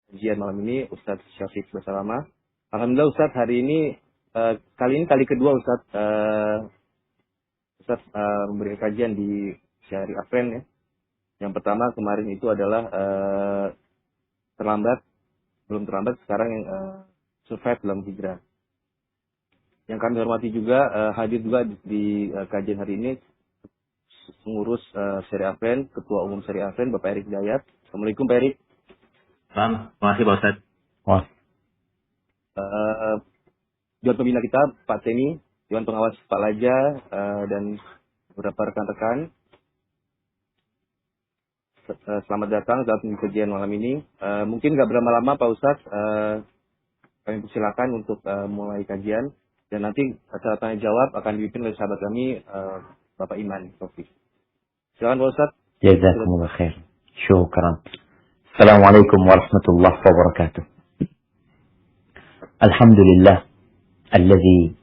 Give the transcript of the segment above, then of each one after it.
kajian malam ini Ustadz Syafiq Basalama. Alhamdulillah Ustadz hari ini kali kedua Ustadz memberikan kajian di Syari Afren ya. Yang pertama kemarin itu adalah belum terlambat sekarang yang survive dalam hijrah. Yang kami hormati juga hadir juga di kajian hari ini pengurus Syari Afren, Ketua Umum Syari Afren Bapak Erik Hidayat. Assalamualaikum Pak Erik. Terima kasih Pak Ustadz. Dewan Pembina kita Pak Teni, Dewan Pengawas Pak Laja, dan beberapa rekan-rekan. Selamat datang dalam kajian malam ini. Mungkin nggak berlama-lama Pak Ustadz, kami persilakan untuk mulai kajian. Dan nanti acara tanya jawab akan dipimpin oleh sahabat kami, Bapak Iman Taufik. Silakan Pak Ustadz. Jazakumullah khair. Syukran. Assalamualaikum warahmatullahi wabarakatuh. Alhamdulillah alladzi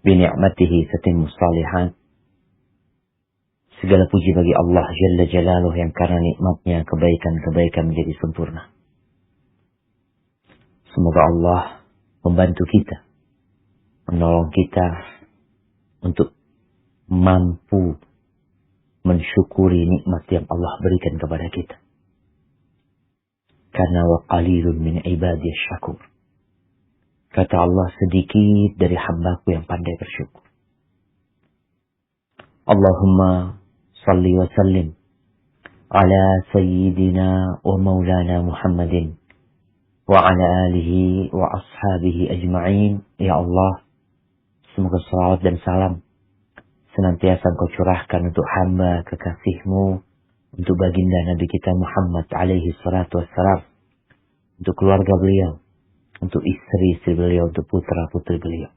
bi ni'matihi tatimmu shalihat. Segala puji bagi Allah Jalla Jalaluhu yang karena nikmatnya kebaikan-kebaikan menjadi sempurna. Semoga Allah membantu kita, menolong kita untuk mampu mensyukuri nikmat yang Allah berikan kepada kita. Karena wa qalilun min ibadiyas syakur. Kata Allah, sedikit dari hambaku yang pandai bersyukur. Allahumma salli wa sallim ala sayyidina wa maulana Muhammadin wa ala alihi wa ashabihi ajma'in. Ya Allah, semoga salawat dan salam senantiasa Engkau curahkan untuk hamba kekasih-Mu, untuk baginda Nabi kita Muhammad alaihi salatu wassalam, untuk keluarga beliau, untuk istri-istri beliau, untuk putra-putri beliau,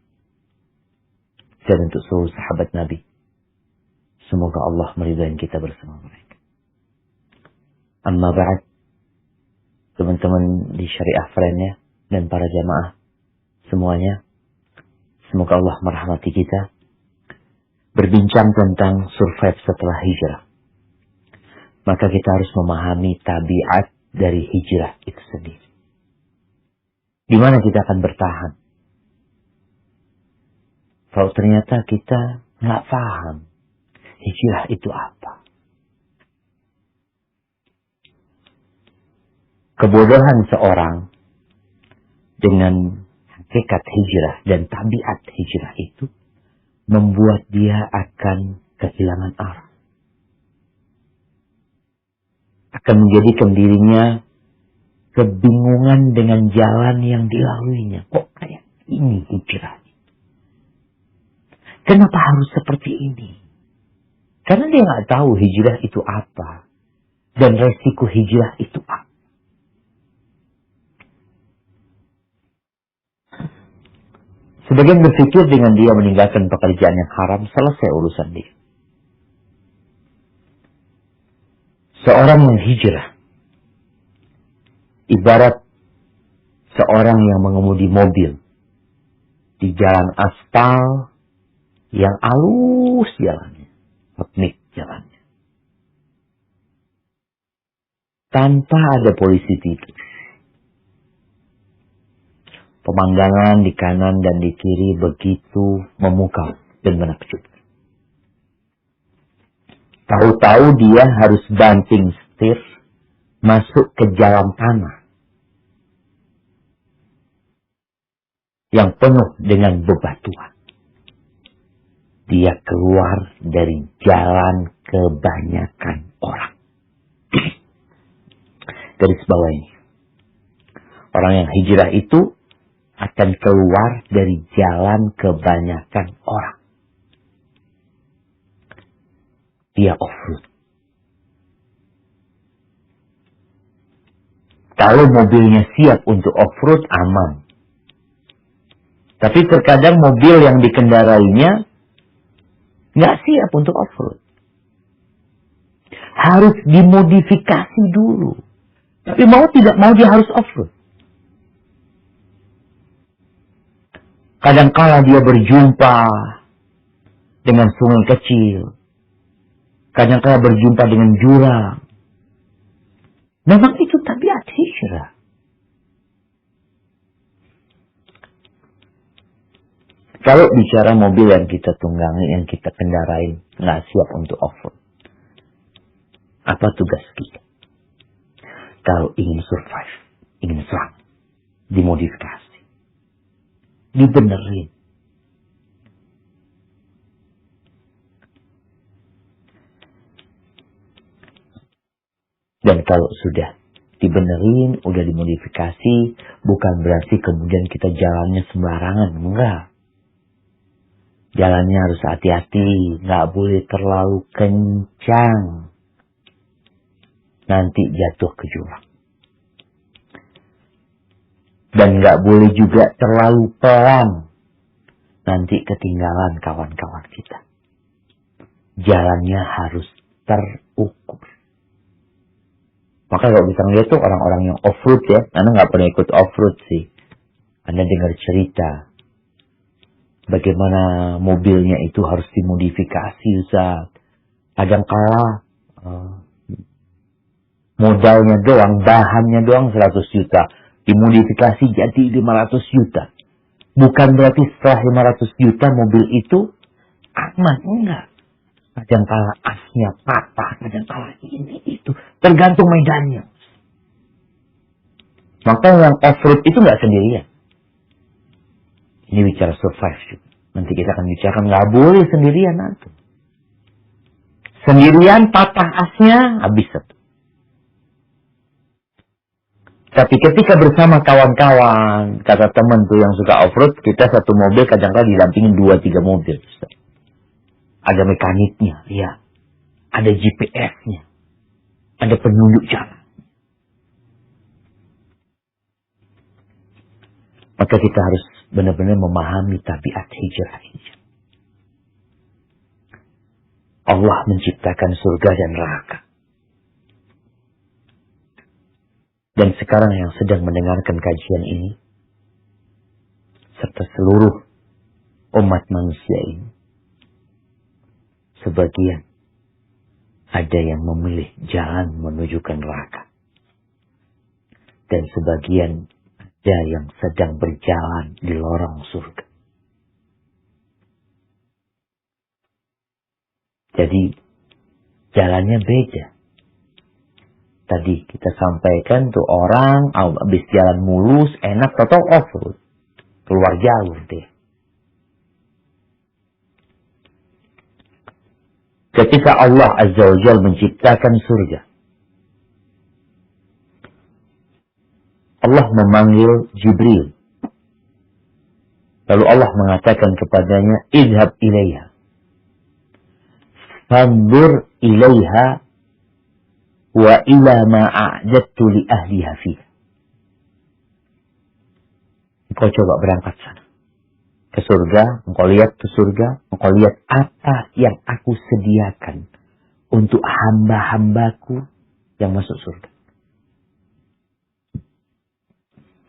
dan untuk seluruh sahabat Nabi. Semoga Allah meridai kita bersama mereka. Amma ba'd, teman-teman di Syariah Friend ya, dan para jamaah semuanya, semoga Allah merahmati kita. Berbincang tentang survive setelah hijrah, maka kita harus memahami tabiat dari hijrah itu sendiri. Di mana kita akan bertahan? Kalau ternyata kita nggak paham hijrah itu apa. Kebodohan seorang dengan hakikat hijrah dan tabiat hijrah itu membuat dia akan kehilangan arah. Akan menjadikan dirinya kebingungan dengan jalan yang dilaluinya. Kok kayak ini hijrah? Kenapa harus seperti ini? Karena dia nggak tahu hijrah itu apa. Dan resiko hijrah itu apa. Sebagian berpikir dengan dia meninggalkan pekerjaan yang haram, selesai urusan dia. Seorang yang hijrah ibarat seorang yang mengemudi mobil di jalan aspal yang halus jalannya, teknik jalannya, tanpa ada polisi tidur. Pemandangan di kanan dan di kiri begitu memukau dan menakjubkan. Tahu-tahu dia harus banting setir masuk ke jalan tanah yang penuh dengan bebatuan. Dia keluar dari jalan kebanyakan orang. Garis bawah ini. Orang yang hijrah itu akan keluar dari jalan kebanyakan orang. Dia off-road. Kalau mobilnya siap untuk off-road, aman. Tapi terkadang mobil yang dikendarainya nggak siap untuk off-road. Harus dimodifikasi dulu. Tapi mau tidak mau dia harus off-road. Kadangkala dia berjumpa dengan sungai kecil. Kadangkala berjumpa dengan jurang. Memang itu tabiat hijrah. Kalau bicara mobil yang kita tunggangi, yang kita kendarain, nggak siap untuk off-road. Apa tugas kita? Kalau ingin survive, ingin selamat, dimodifikasi, dibenerin. Dan kalau sudah dibenerin, udah dimodifikasi, bukan berarti kemudian kita jalannya sembarangan. Enggak. Jalannya harus hati-hati, nggak boleh terlalu kencang. Nanti jatuh ke jurang. Dan nggak boleh juga terlalu pelan. Nanti ketinggalan kawan-kawan kita. Jalannya harus terukur. Maka kalau bisa ngeliat tuh orang-orang yang off-road ya. Anda nggak pernah ikut off-road sih. Anda dengar cerita. Bagaimana mobilnya itu harus dimodifikasi, Ustaz. Kadangkala modalnya doang, bahannya doang 100 juta. Dimodifikasi jadi 500 juta. Bukan berarti setelah 500 juta mobil itu aman. Enggak. Kadangkala asnya patah, kadangkala ini itu. Tergantung medannya. Maka yang off-road itu nggak sendirian. Ini bicara survive juga. Nanti kita akan bicara nggak boleh sendirian nanti. Sendirian patah asnya habis satu. Tapi ketika bersama kawan-kawan, kata teman tuh yang suka off-road, kita satu mobil kadang-kadang didampingin 2-3 mobil. Ada mekaniknya, ya. Ada GPS-nya. Ada penunjuk jalan. Maka kita harus benar-benar memahami tabiat hijrah ini. Allah menciptakan surga dan neraka. Dan sekarang yang sedang mendengarkan kajian ini, serta seluruh umat manusia ini, sebagian ada yang memilih jalan menuju ke neraka. Dan sebagian ada yang sedang berjalan di lorong surga. Jadi jalannya beda. Tadi kita sampaikan tuh orang habis jalan mulus, enak, atau off-road. Keluar jalur deh. Ketika Allah Azza wa Jalla menciptakan surga, Allah memanggil Jibril. Lalu Allah mengatakan kepadanya, idhab ilaiha. Fanzur ilaiha wa ila ma a'jadtu li ahliha fiha. Engkau coba berangkat sana. Ke surga, engkau lihat ke surga, engkau lihat apa yang aku sediakan untuk hamba-hambaku yang masuk surga.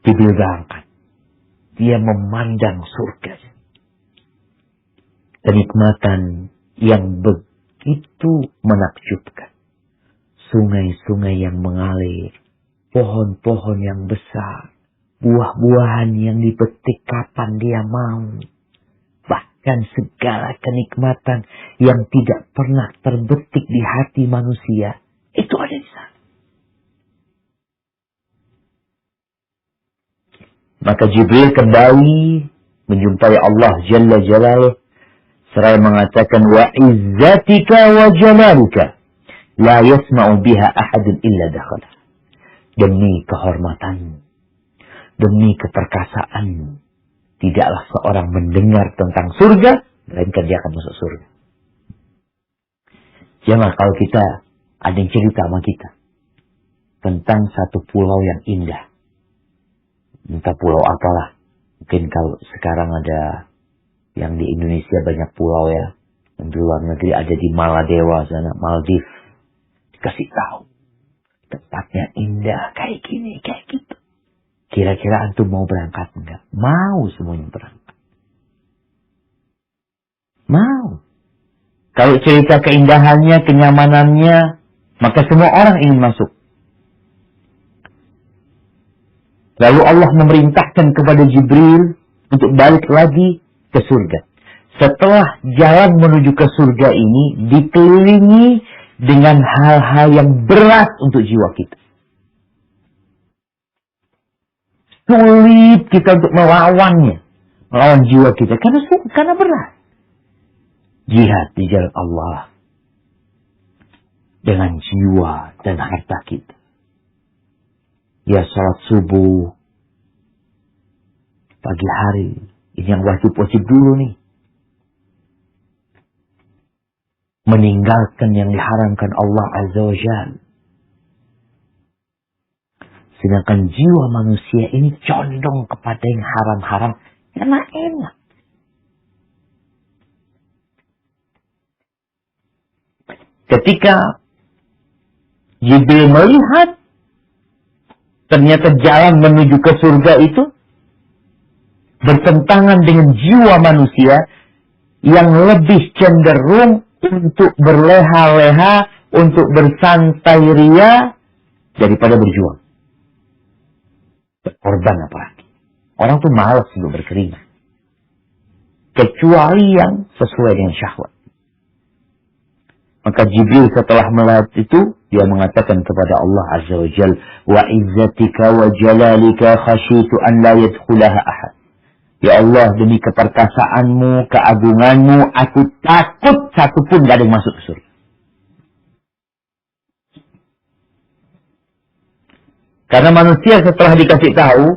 Jibril berangkat. Dia memandang surga. Kenikmatan yang begitu menakjubkan. Sungai-sungai yang mengalir. Pohon-pohon yang besar. Buah-buahan yang dipetik kapan dia mau. Bahkan segala kenikmatan yang tidak pernah terbetik di hati manusia. Itu ada di sana. Maka Jibril kembali menjumpai Allah Jalla Jalaluh. Seraya mengatakan, wa izzatika wa jalaluka. La yasma'u biha ahadun illa dakhala. Demi kehormatanmu, demi keperkasaan, tidaklah seorang mendengar tentang surga, melainkan dia akan masuk surga. Jangan kalau kita ada yang cerita sama kita tentang satu pulau yang indah, entah pulau apalah. Mungkin kalau sekarang ada yang di Indonesia banyak pulau ya, yang di luar negeri ada di Maladewa sana, Maldives. Dikasih tahu tempatnya indah kayak gini, kayak gitu. Kira-kira antum mau berangkat enggak? Mau semuanya berangkat. Mau. Kalau cerita keindahannya, kenyamanannya, maka semua orang ingin masuk. Lalu Allah memerintahkan kepada Jibril untuk balik lagi ke surga. Setelah jalan menuju ke surga ini dikelilingi dengan hal-hal yang berat untuk jiwa kita. Sulit kita untuk melawannya. Melawan jiwa kita. Karena berat. Jihad di jalan Allah. Dengan jiwa dan harta kita. Ya salat subuh. Pagi hari. Ini yang wajib-wajib dulu nih. Meninggalkan yang diharamkan Allah Azza wa Jalla. Sedangkan jiwa manusia ini condong kepada yang haram-haram. Karena enak. Ketika Jibril melihat ternyata jalan menuju ke surga itu bertentangan dengan jiwa manusia yang lebih cenderung untuk berleha-leha, untuk bersantai ria daripada berjuang. Berkorban apalagi. Orang tuh malas untuk berkeringat. Kecuali yang sesuai dengan syahwat. Maka Jibril setelah melihat itu, dia mengatakan kepada Allah Azza wa Jal, wa izzatika wa jalalika khasyitu an la yadkhulaha ahad. Ya Allah, demi keperkasaanmu, keagunganmu, aku takut satu pun gak ada yang masuk ke surga. Karena manusia setelah dikasih tahu,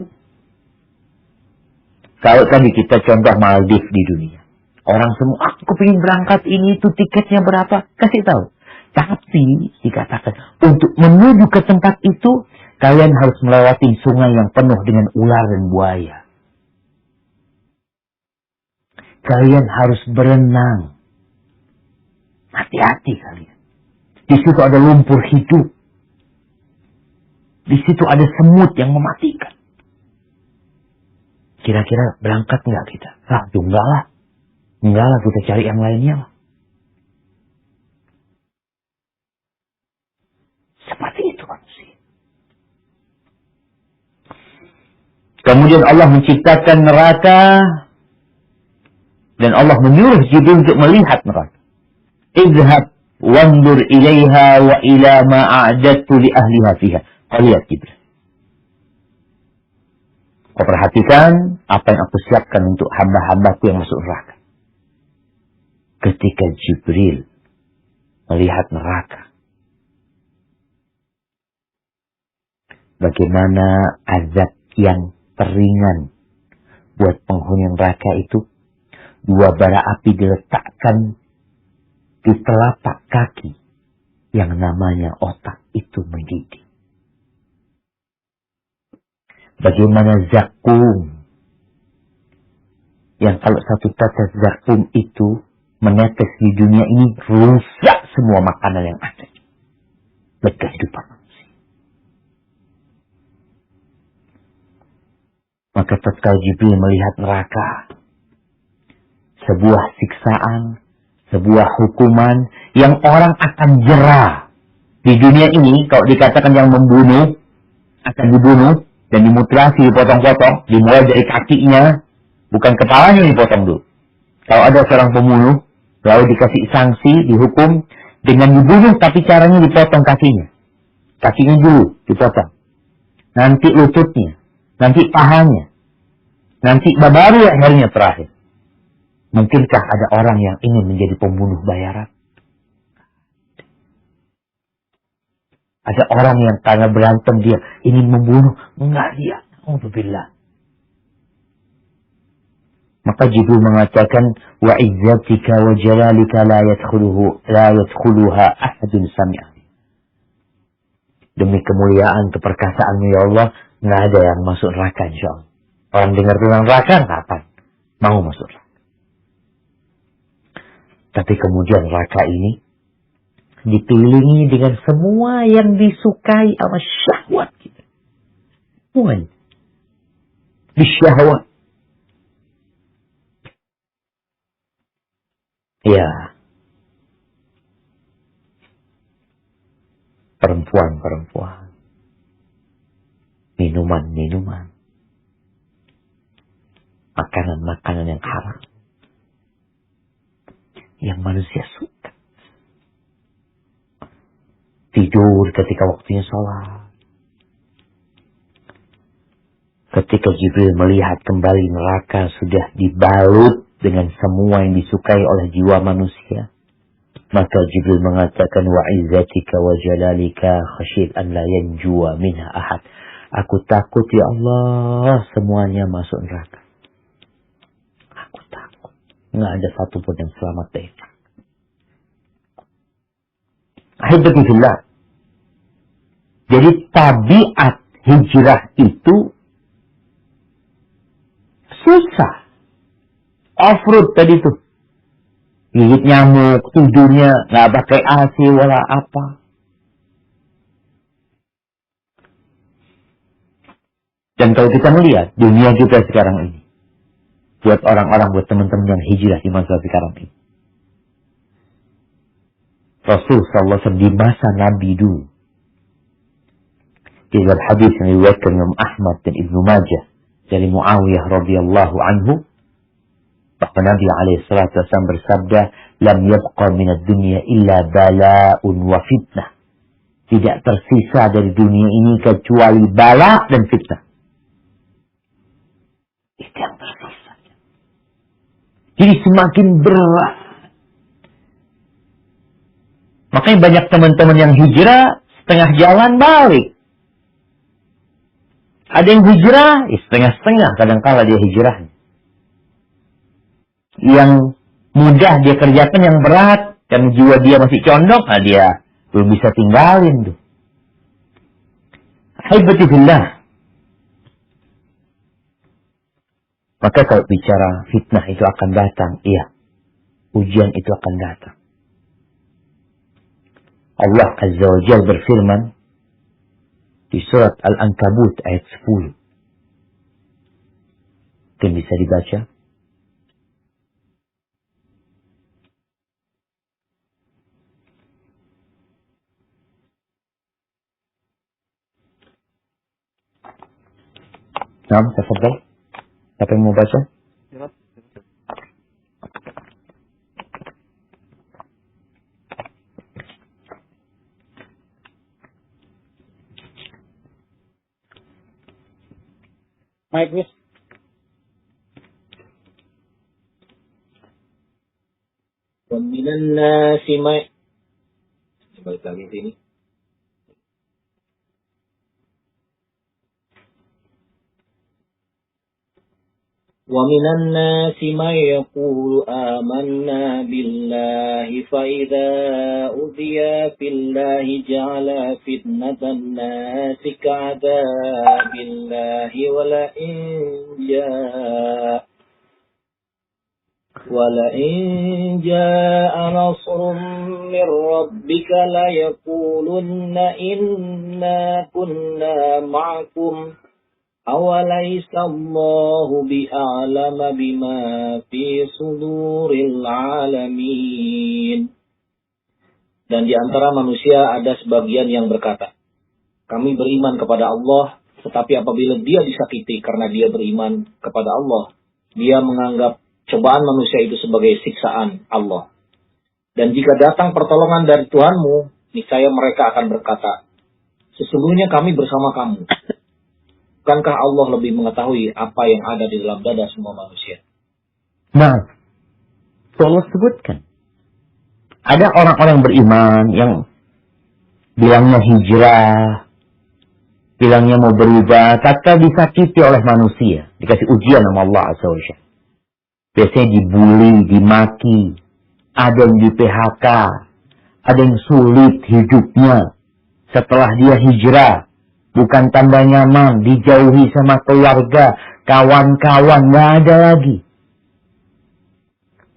kalau tadi kita contoh Maldives di dunia. Orang semua, aku pengen berangkat ini, itu tiketnya berapa? Kasih tahu. Tapi dikatakan, untuk menuju ke tempat itu, kalian harus melewati sungai yang penuh dengan ular dan buaya. Kalian harus berenang. Hati-hati kalian. Di situ ada lumpur hidup. Di situ ada semut yang mematikan. Kira-kira berangkat nggak kita? Enggak lah. Enggak lah, kita cari yang lainnya lah. Seperti itu manusia. Kemudian Allah menciptakan neraka. Dan Allah menyuruh Jibril untuk melihat neraka. Izhab wandur ilaiha wa ila ma'adatu li ahliha fiha. Kau lihat Jibril. Kau perhatikan apa yang aku siapkan untuk hamba-hambaku yang masuk neraka. Ketika Jibril melihat neraka. Bagaimana azab yang teringan buat penghuni neraka itu. Dua bara api diletakkan di telapak kaki yang namanya otak itu mendidih. Bagaimana zakum yang kalau satu tetes zakum itu menetes di dunia ini rusak semua makanan yang ada. Buat kehidupan manusia. Maka tatkala Jibril melihat neraka, sebuah siksaan, sebuah hukuman yang orang akan jera. Di dunia ini, kalau dikatakan yang membunuh, akan dibunuh dan dimutilasi, dipotong-potong, dimulai dari kakinya, bukan kepalanya dipotong dulu. Kalau ada seorang pembunuh, lalu dikasih sanksi, dihukum, dengan dibunuh tapi caranya dipotong kakinya. Kakinya dulu dipotong. Nanti lututnya, nanti pahanya, nanti baru akhirnya terakhir. Mungkinkah ada orang yang ingin menjadi pembunuh bayaran? Ada orang yang karena berantem dia ingin membunuh. Enggak dia. Alhamdulillah. Maka Jibril mengatakan, wa izzatika wa jalalika la yadkhuluha ahadun sami'a. Demi kemuliaan, keperkasaanmu ya Allah, nggak ada yang masuk neraka insyaallah. Orang dengar tentang neraka, kapan mau masuk neraka? Tapi kemudian neraka ini dikelilingi dengan semua yang disukai sama syahwat kita. Bukan. Bisyahwat. Ya. Perempuan-perempuan. Minuman-minuman. Makanan-makanan yang haram. yang manusia suka. Tidur ketika waktunya sholat. Ketika Jibril melihat kembali neraka sudah dibalut dengan semua yang disukai oleh jiwa manusia, maka Jibril mengatakan, wa izzatika wa jalalika khasyid an la yanjua minha ahad. Aku takut ya Allah semuanya masuk neraka. Aku takut. Nggak ada satupun yang selamat dari neraka. Alhamdulillah. Jadi tabiat hijrah itu susah. Off-road tadi tuh. Gigit nyamuk, tidurnya nggak pakai AC wala apa. Dan kalau kita melihat dunia kita sekarang ini, buat orang-orang, buat teman-teman yang hijrah di masa sekarang ini, Rasul SAW di masa Nabi dulu, di dalam hadis yang diriwayatkan Imam Ahmad dan Ibnu Majah dari Muawiyah radhiyallahu anhu, bahwa Nabi SAW bersabda, lam yabqa minad dunya illa bala'un wa fitnah. Tidak tersisa dari dunia ini kecuali bala dan fitnah. Itu yang tersisa. Jadi semakin berat. Makanya banyak teman-teman yang hijrah, setengah jalan balik. Ada yang hijrah, setengah-setengah kadang-kala dia hijrahnya. Yang mudah dia kerjakan, yang berat, karena jiwa dia masih condong, dia belum bisa tinggalin tuh. Haibatillah. Maka kalau bicara fitnah itu akan datang, iya. Ujian itu akan datang. Allah Azza wa Jalla berfirman di surat Al-Ankabut ayat 10. Mungkin bisa dibaca. Nah, tafadhal. Siapa yang mau baca? Mike, Miss. Waminan si Mike. Balik lagi sini. ومن الناس من يقول آمنا بالله فإذا أوذي في الله جعل فتنة الناس كعذاب الله ولئن جاء نصر من ربك ليقولن إنا كنا معكم أوليس الله بأعلم بما في صدور العالمين. Dan di antara manusia ada sebagian yang berkata, kami beriman kepada Allah, tetapi apabila dia disakiti karena dia beriman kepada Allah, dia menganggap cobaan manusia itu sebagai siksaan Allah. Dan jika datang pertolongan dari Tuhanmu, niscaya mereka akan berkata, sesungguhnya kami bersama kamu. Bukankah Allah lebih mengetahui apa yang ada di dalam dada semua manusia? Nah, Allah sebutkan. Ada orang-orang beriman yang bilangnya hijrah, bilangnya mau berubah, kata disakiti oleh manusia. Dikasih ujian sama Allah Azza wa Jalla. Biasanya dibully, dimaki, ada yang di PHK, ada yang sulit hidupnya setelah dia hijrah. Bukan tambah nyaman, dijauhi sama keluarga, kawan-kawan, nggak ada lagi.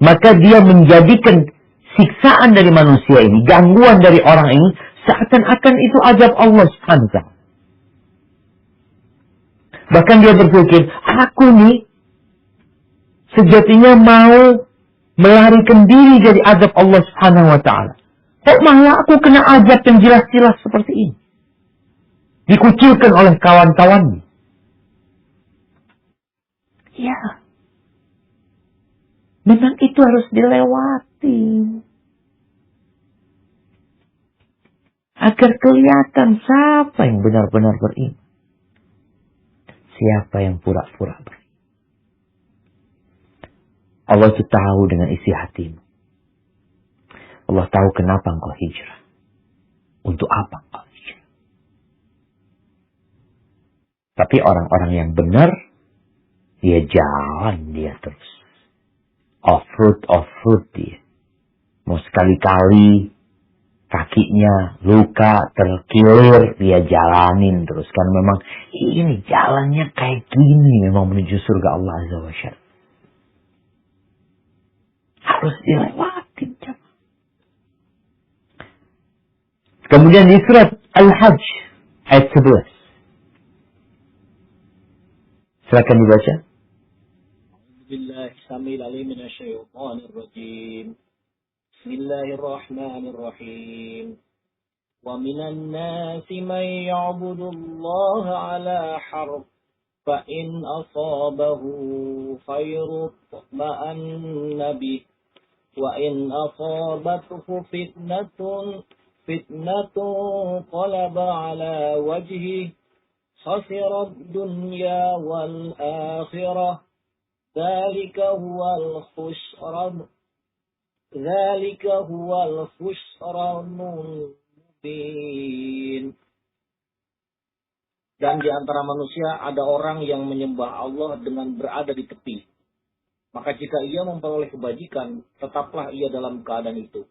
Maka dia menjadikan siksaan dari manusia ini, gangguan dari orang ini, seakan-akan itu azab Allah Subhanahu wa Ta'ala. Bahkan dia berpikir, aku nih sejatinya mau melarikan diri dari azab Allah Subhanahu wa Ta'ala. Kok malah aku kena azab yang jelas-jelas seperti ini? Dikucilkan oleh kawan-kawannya. Ya. Memang itu harus dilewati. Agar kelihatan siapa yang benar-benar beriman. Siapa yang pura-pura beriman. Allah itu tahu dengan isi hatimu. Allah tahu kenapa engkau hijrah. Untuk apa engkau hijrah. Tapi orang-orang yang benar, dia jalan dia terus. Off-road dia. Mau sekali-kali kakinya luka, terkilir, dia jalanin terus. Karena memang ini jalannya kayak gini, memang menuju surga Allah Azza wa Jalla. Harus dilewatin. Kemudian di surat Al-Hajj ayat 11. Silakan dibaca. Bismillahirrahmanirrahim. Wa minan nasi man ya'budu Allah 'ala harf fa in asabahu khairun ma'anna bih wa in asabathu fitnatun qalaba 'ala wajhihi khasira ad-dunya wal akhirah. Dzalika huwal khusranul mubin. Dan di antara manusia ada orang yang menyembah Allah dengan berada di tepi. Maka jika ia memperoleh kebajikan, tetaplah ia dalam keadaan itu.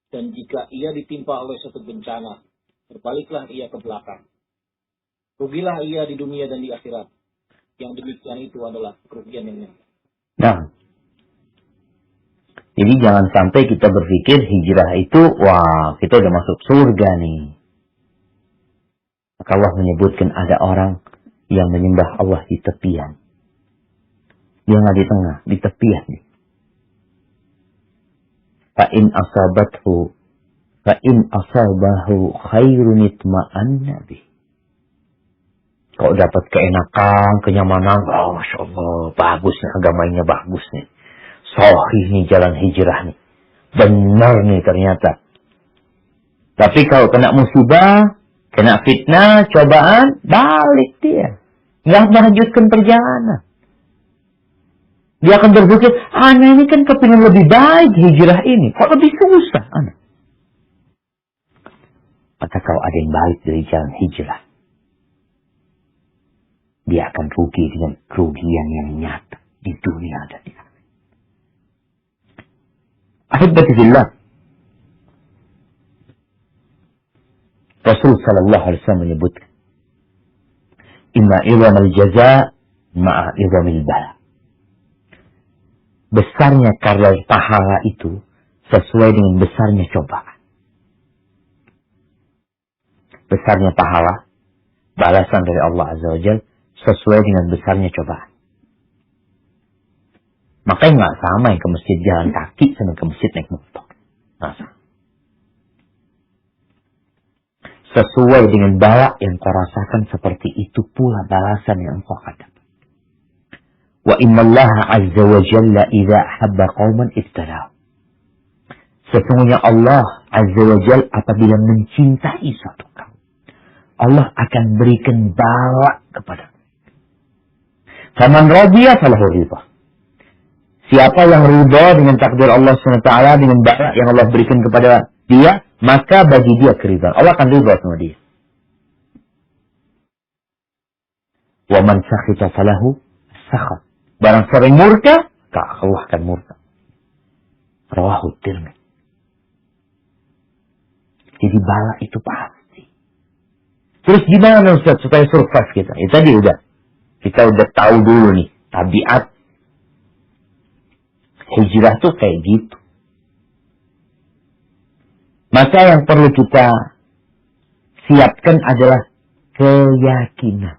Dan jika ia ditimpa oleh suatu bencana, berbaliklah ia ke belakang. Rugilah ia di dunia dan di akhirat. Yang demikian itu adalah kerugian yang nyata. Nah, jadi jangan sampai kita berpikir hijrah itu, wah kita udah masuk surga nih. Maka Allah menyebutkan ada orang yang menyembah Allah di tepian. Dia nggak di tengah, di tepian nih. Fa in asabahu khairun itma'anna bih. Kau dapat keenakan, kenyamanan, oh Masya Allah, bagus nih, agamanya bagus nih. Sahih nih jalan hijrah nih. Benar nih ternyata. Tapi kalau kena musibah, kena fitnah, cobaan, balik dia. Nggak melanjutkan perjalanan. Dia akan berpikir, anak ini kan kepingin lebih baik hijrah ini. Kok lebih susah anak? Maka kalau ada yang balik dari jalan hijrah, dia akan rugi dengan kerugian yang nyata di dunia dan di akhirat. Ahibati fillah. Rasul sallallahu alaihi wasallam menyebutkan, "Inna idhamal jaza ma'a idhamil bala." Besarnya karya pahala itu sesuai dengan besarnya cobaan. Besarnya pahala, balasan dari Allah Azza wa Jalla sesuai dengan besarnya cobaan. Makanya nggak sama yang ke masjid jalan kaki sama ke masjid naik motor. Nggak sama. Sesuai dengan bala yang kau rasakan, seperti itu pula balasan yang engkau akan dapat. Wa inna Allah azza wa jalla idza habba qauman ibtalahu. Sesungguhnya Allah azza wa jalla apabila mencintai suatu kaum, Allah akan berikan bala kepada mereka. Faman radiya falahu ridha. Siapa yang ridha dengan takdir Allah SWT, dengan bala yang Allah berikan kepada dia, maka bagi dia keridhaan. Allah akan ridha sama dia. Wa man sakhita falahu sakhat. Barang sering murka, Allah akan murka. Rawahu Tirmidzi. Jadi bala itu pasti. Terus gimana Ustaz supaya survive kita? Ya tadi kita udah tahu dulu nih tabiat hijrah tuh kayak gitu. Maka yang perlu kita siapkan adalah keyakinan.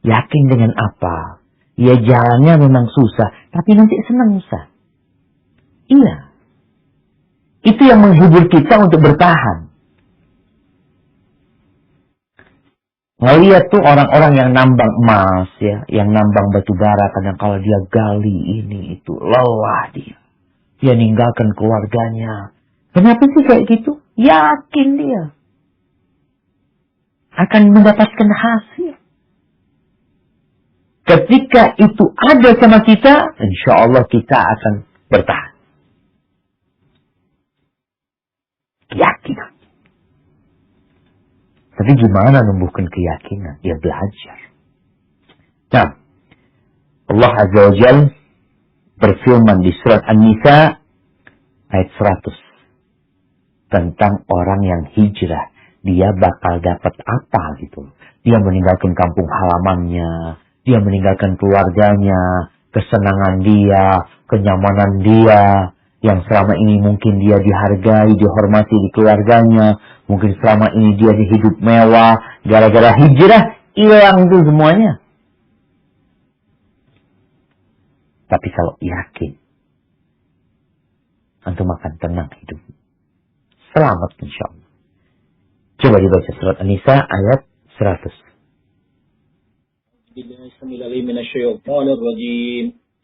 Yakin dengan apa? Ya jalannya memang susah, tapi nanti senang Ustaz. Iya. Itu yang menghibur kita untuk bertahan. Ngeliat tuh orang-orang yang nambang emas ya, yang nambang batu bara, kadang kalau dia gali ini itu lelah dia. Dia ninggalkan keluarganya. Kenapa sih kayak gitu? Yakin dia akan mendapatkan hasil. Ketika itu ada sama kita, insya Allah kita akan bertahan. Keyakinan. Tapi gimana numbuhkan keyakinan? Dia belajar. Nah, Allah Azza wa Jal berfirman di surat An-Nisa ayat 100 tentang orang yang hijrah. Dia bakal dapat apa gitu. Dia meninggalkan kampung halamannya, dia meninggalkan keluarganya, kesenangan dia, kenyamanan dia, yang selama ini mungkin dia dihargai, dihormati di keluarganya, mungkin selama ini dia hidup mewah, gara-gara hijrah hilang itu semuanya. Tapi kalau yakin, antum akan tenang hidup. Selamat insya Allah. Coba dibaca surat An-Nisa ayat 100.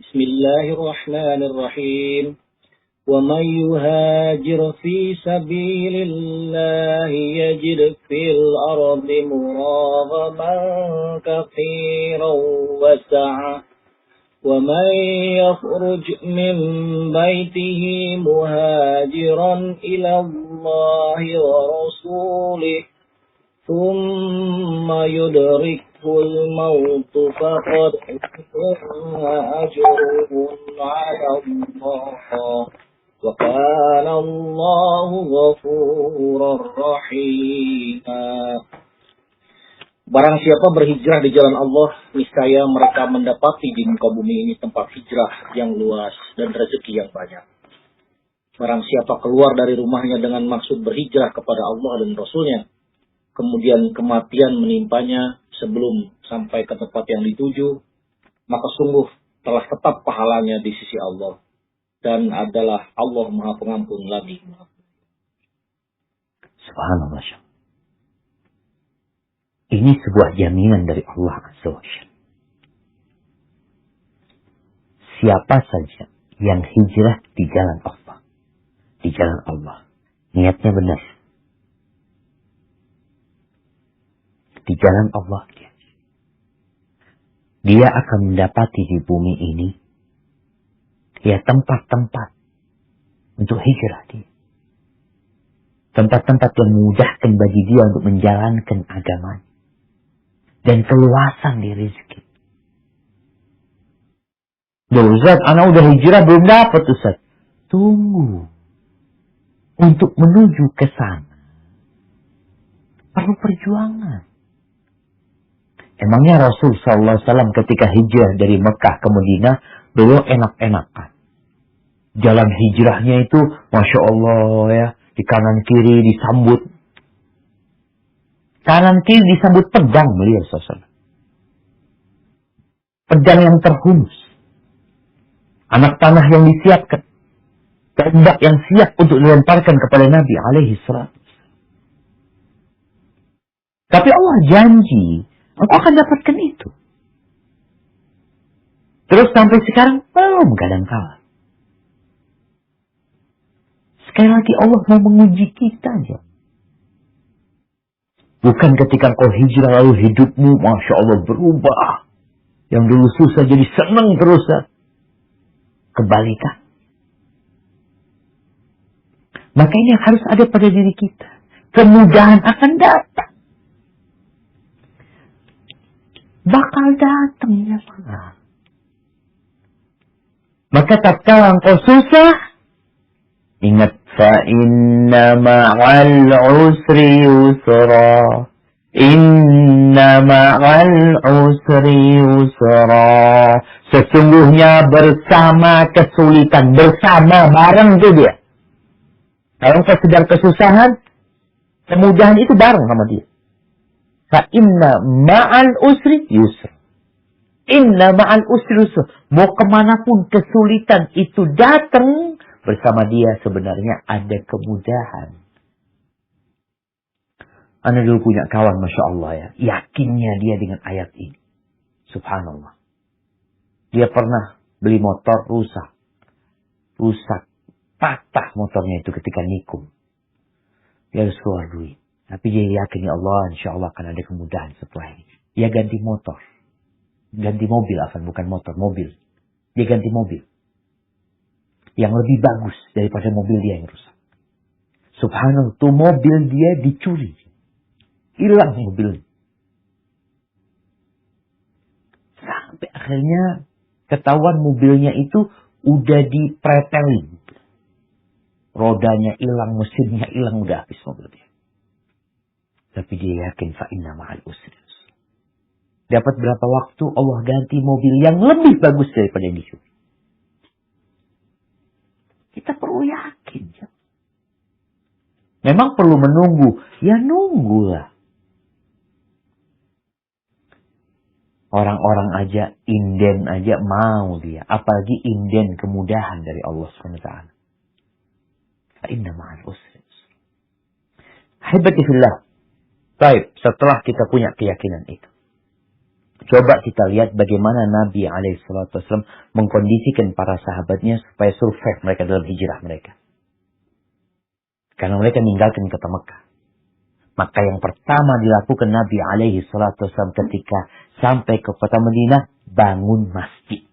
Bismillahirrahmanirrahim. وَمَنْ يُهَاجِرْ فِي سَبِيلِ اللَّهِ يَجِدْ فِي الْأَرْضِ مُرَاغَمًا كَثِيرًا وَسَعَةً وَمَنْ يَخْرُجْ مِنْ بَيْتِهِ مُهَاجِرًا إِلَى اللَّهِ وَرَسُولِهِ ثُمَّ يُدْرِكْهُ الْمَوْتُ فَقَدْ أَجْرُهُ عَلَى اللَّهِ وَكَانَ اللَّهُ غَفُورًا رَحِيمًا. Barang siapa berhijrah di jalan Allah, niscaya mereka mendapati di muka bumi ini tempat hijrah yang luas dan rezeki yang banyak. Barang siapa keluar dari rumahnya dengan maksud berhijrah kepada Allah dan Rasul-Nya, kemudian kematian menimpanya sebelum sampai ke tempat yang dituju, maka sungguh telah tetap pahalanya di sisi Allah. Dan adalah Allah Maha Pengampun lagi. Subhanallah. Ini sebuah jaminan dari Allah Azza wa Jalla. Siapa saja yang hijrah di jalan Allah, di jalan Allah, niatnya benar, di jalan Allah dia akan mendapati di bumi ini ya tempat-tempat untuk hijrah dia. Tempat-tempat yang memudahkan bagi dia untuk menjalankan agamanya. Dan keluasan di rezeki. Ustaz, anak udah hijrah belum dapat Ustaz. Tunggu. Untuk menuju ke sana perlu perjuangan. Emangnya Rasul SAW ketika hijrah dari Mekah ke Madinah, beliau enak-enakan. Jalan hijrahnya itu, Masya Allah ya, di kanan kiri disambut. Kanan kiri disambut pedang beliau SAW. Pedang yang terhunus. Anak panah yang disiapkan. Tembak yang siap untuk dilemparkan kepada Nabi alaihi salam. Tapi Allah janji, engkau akan dapatkan itu. Terus sampai sekarang belum kadangkala. Sekali lagi Allah mau menguji kita aja. Bukan ketika kau hijrah lalu hidupmu Masya Allah berubah. Yang dulu susah jadi senang terus. Kebalikan. Maka ini harus ada pada diri kita. Kemudahan akan datang. Bakal datang ya Allah. Maka tatkala engkau susah, ingat inna ma'al usri yusra. Inna ma'al usri yusra. Sesungguhnya bersama kesulitan, bersama bareng itu dia. Kalau engkau sedang kesusahan, kemudahan itu bareng sama dia. Fa inna ma'al usri yusra. Inna ma'al usri yusra. Mau kemanapun kesulitan itu datang, bersama dia sebenarnya ada kemudahan. Ana dulu punya kawan, Masya Allah ya. Yakinnya dia dengan ayat ini. Subhanallah. Dia pernah beli motor rusak. Rusak. Patah motornya itu ketika nikung. Dia harus keluar duit. Tapi dia yakin ya Allah, insya Allah akan ada kemudahan setelah ini. Dia ganti motor. Ganti mobil, bukan motor, mobil. Dia ganti mobil. Yang lebih bagus daripada mobil dia yang rusak. Subhanallah, tuh mobil dia dicuri. Hilang mobilnya. Sampai akhirnya ketahuan mobilnya itu udah dipretelin. Rodanya hilang, mesinnya hilang, udah habis mobilnya. Tapi dia yakin fa inna ma'al usri. Dapat berapa waktu Allah ganti mobil yang lebih bagus daripada yang dicuri. Kita perlu yakin. Ya. Memang perlu menunggu. Ya nunggulah. Orang-orang aja, inden aja mau dia. Apalagi inden kemudahan dari Allah SWT. Fa'inna ma'al usri. Ahibati fillah. Baik, setelah kita punya keyakinan itu. Coba kita lihat bagaimana Nabi SAW mengkondisikan para sahabatnya supaya survive mereka dalam hijrah mereka. Karena mereka meninggalkan kota Mekah. Maka yang pertama dilakukan Nabi SAW ketika sampai ke kota Madinah, bangun masjid.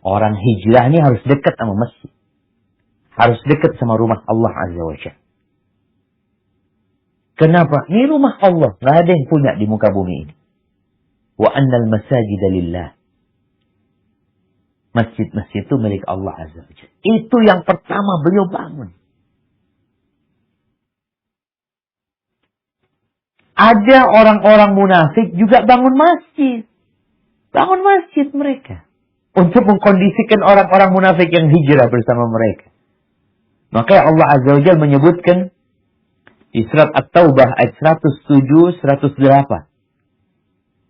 Orang hijrah ini harus dekat sama masjid. Harus dekat sama rumah Allah Azza wa Jalla. Kenapa? Ini rumah Allah. Nggak ada yang punya di muka bumi ini. Wa annal masajida lillah. Masjid-masjid itu milik Allah Azza wa Jalla. Itu yang pertama beliau bangun. Ada orang-orang munafik juga bangun masjid. Bangun masjid mereka. Untuk mengkondisikan orang-orang munafik yang hijrah bersama mereka. Maka Allah Azza wa Jalla menyebutkan di surat At-Taubah ayat 107, 108.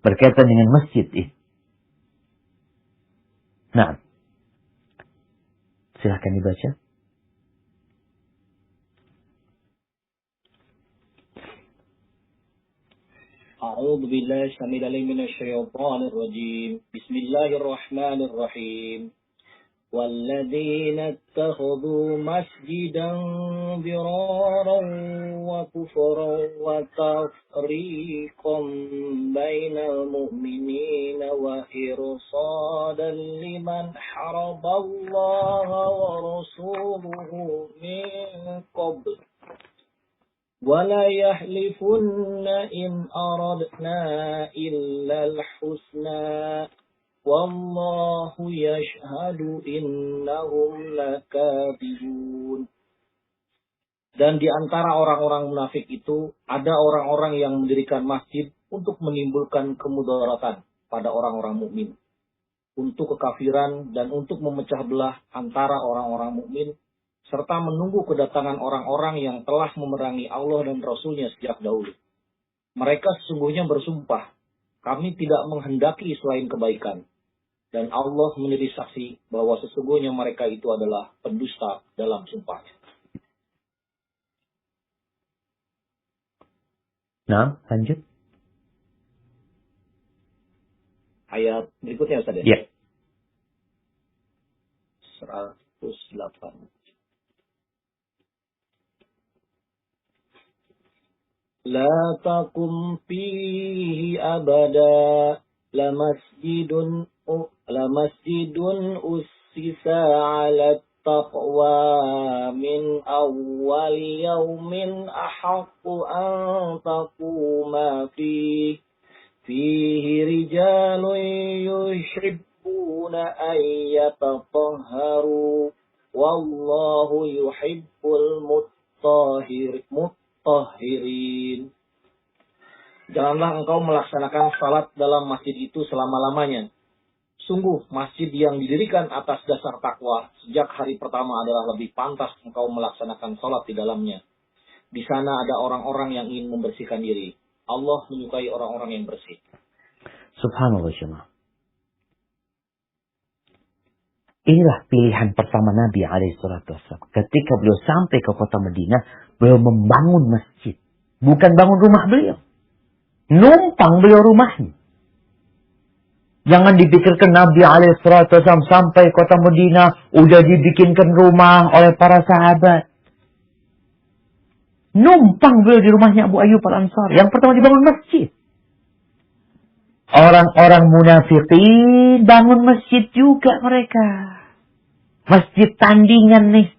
Berkaitan dengan masjid ini. Nah. Silahkan dibaca. A'udzu billahi samil alim minasy syaithanir rajim. Bismillahirrahmanirrahim. والذين اتخذوا مسجدا ضرارا وكفرا وتفريقا بين المؤمنين وإرصادا لمن حارب الله ورسوله من قبل ولا يحلفن إن أردنا إلا الحسنى Wallahu yashhadu innahum lakadzibun. Dan di antara orang-orang munafik itu ada orang-orang yang mendirikan masjid untuk menimbulkan kemudaratan pada orang-orang mukmin, untuk kekafiran dan untuk memecah belah antara orang-orang mukmin, serta menunggu kedatangan orang-orang yang telah memerangi Allah dan Rasul-Nya sejak dahulu. Mereka sesungguhnya bersumpah, kami tidak menghendaki selain kebaikan. Dan Allah menjadi saksi bahwa sesungguhnya mereka itu adalah pendusta dalam sumpahnya. Nah, lanjut. Ayat berikutnya Ustaz. Ya. 108. La taqum fihi abada lamasjidun ussisa 'ala taqwa min awwal yawmin ahaqqu an taquma fihi rijalun yuhibbuna an yatatahharu wallahu yuhibbul mutahhirin. Janganlah engkau melaksanakan salat dalam masjid itu selama-lamanya. Sungguh, masjid yang didirikan atas dasar takwa sejak hari pertama adalah lebih pantas engkau melaksanakan salat di dalamnya. Di sana ada orang-orang yang ingin membersihkan diri. Allah menyukai orang-orang yang bersih. Subhanallah jemaah. Inilah pilihan pertama Nabi alaihissalam. Ketika beliau sampai ke kota Madinah, beliau membangun masjid. Bukan bangun rumah beliau. Numpang beliau rumahnya. Jangan dipikirkan Nabi SAW sampai kota Madinah udah dibikinkan rumah oleh para sahabat. Numpang beliau di rumahnya Abu Ayyub Al-Ansari. Yang pertama dibangun masjid. Orang-orang munafikin bangun masjid juga mereka. Masjid tandingan nih.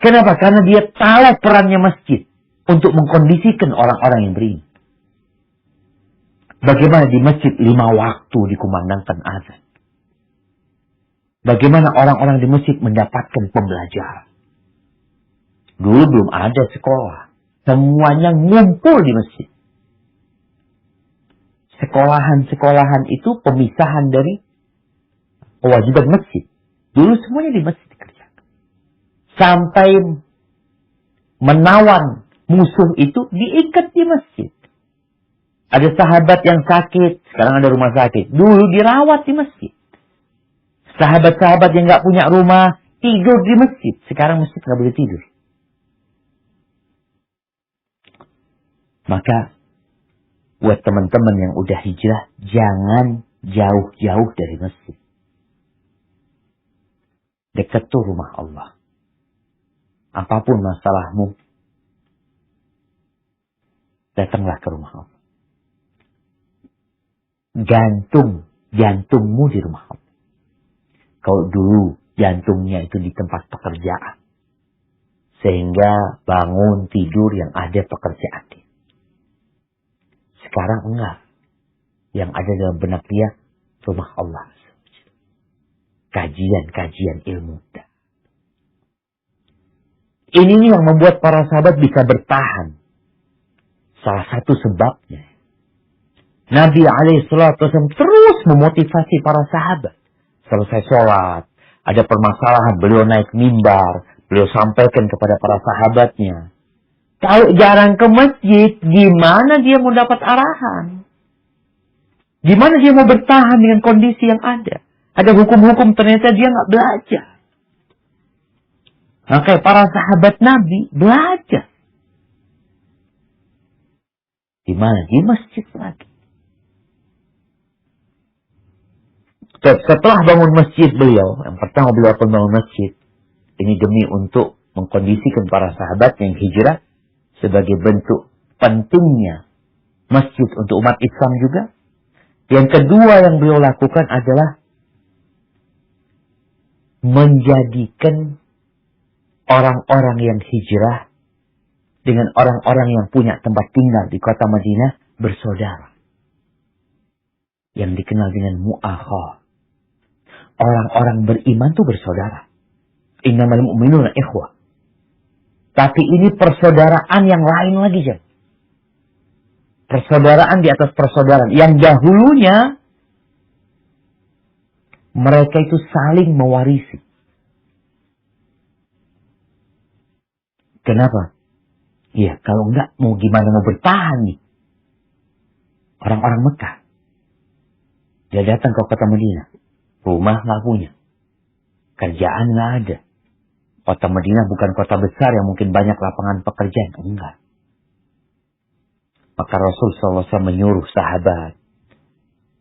Kenapa? Karena dia tahu perannya masjid untuk mengkondisikan orang-orang yang beriman. Bagaimana di masjid 5 waktu dikumandangkan azan. Bagaimana orang-orang di masjid mendapatkan pembelajaran. Dulu belum ada sekolah. Semuanya ngumpul di masjid. Sekolahan-sekolahan itu pemisahan dari kewajiban masjid. Dulu semuanya di masjid dikerjakan. Sampai menawan musuh itu diikat di masjid. Ada sahabat yang sakit, sekarang ada rumah sakit. Dulu dirawat di masjid. Sahabat-sahabat yang gak punya rumah, tidur di masjid. Sekarang masjid gak boleh tidur. Maka, buat teman-teman yang udah hijrah, jangan jauh-jauh dari masjid. Dekat tuh rumah Allah. Apapun masalahmu, datanglah ke rumah Allah. Jantungmu di rumah Allah. Kalau dulu jantungnya itu di tempat pekerjaan. Sehingga bangun, tidur yang ada pekerjaan dia. Sekarang enggak. Yang ada dalam benak dia, rumah Allah. Kajian-kajian ilmu. Ini yang membuat para sahabat bisa bertahan. Salah satu sebabnya. Nabi SAW terus memotivasi para sahabat. Selesai sholat, ada permasalahan, beliau naik mimbar, beliau sampaikan kepada para sahabatnya. Kalau jarang ke masjid, gimana dia mau dapat arahan? Gimana dia mau bertahan dengan kondisi yang ada? Ada hukum-hukum, ternyata dia nggak belajar. Maka para sahabat Nabi belajar. Di mana? Di masjid lagi. Setelah bangun masjid beliau, yang pertama beliau akan bangun masjid. Ini demi untuk mengkondisikan para sahabat yang hijrah sebagai bentuk pentingnya masjid untuk umat Islam juga. Yang kedua yang beliau lakukan adalah menjadikan orang-orang yang hijrah dengan orang-orang yang punya tempat tinggal di kota Madinah bersaudara. Yang dikenal dengan mu'akhah. Orang-orang beriman itu bersaudara. Innamal mu'minuna ikhwah. Tapi ini persaudaraan yang lain lagi, Jam. Persaudaraan di atas persaudaraan. Yang dahulunya mereka itu saling mewarisi. Kenapa? Ya, kalau enggak mau gimana mau bertahan nih. Orang-orang Mekah. Dia datang ke kota Madinah. Rumah nggak punya. Kerjaan nggak ada. Kota Madinah bukan kota besar yang mungkin banyak lapangan pekerjaan. Enggak. Maka Rasul SAW menyuruh sahabat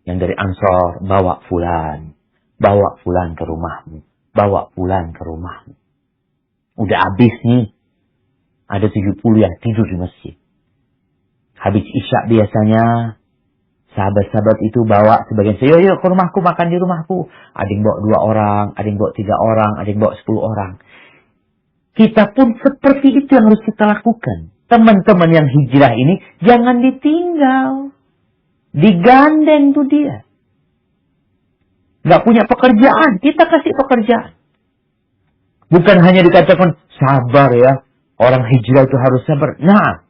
yang dari Ansor, bawa fulan ke rumahmu. Bawa fulan ke rumahmu. Udah habis nih. Ada 70 yang tidur di masjid. Habis Isya biasanya sahabat-sahabat itu bawa sebagian saya, yuk ke rumahku, makan di rumahku. Ada yang bawa 2 orang, ada yang bawa 3 orang, ada yang bawa 10 orang. Kita pun seperti itu yang harus kita lakukan. Teman-teman yang hijrah ini jangan ditinggal. Digandeng tuh dia. Gak punya pekerjaan, kita kasih pekerjaan. Bukan hanya dikatakan sabar ya, orang hijrah itu harus sabar. Nah,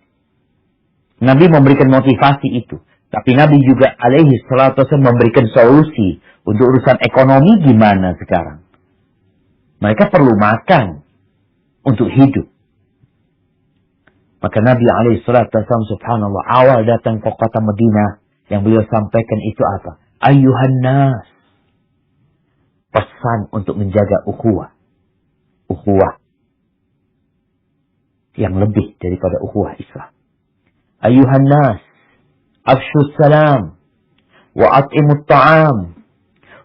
Nabi memberikan motivasi itu. Tapi Nabi juga alaihi salatu wasallam memberikan solusi untuk urusan ekonomi gimana sekarang. Mereka perlu makan untuk hidup. Maka Nabi alaihi salatu wasallam subhanallah awal datang ke kota Madinah yang beliau sampaikan itu apa? Ayyuhan nas. Pesan untuk menjaga ukhuwah. Ukhuwah. yang lebih daripada ukhuwah Islam. Ayuhan nas, afshus salam, wa at'imut ta'am,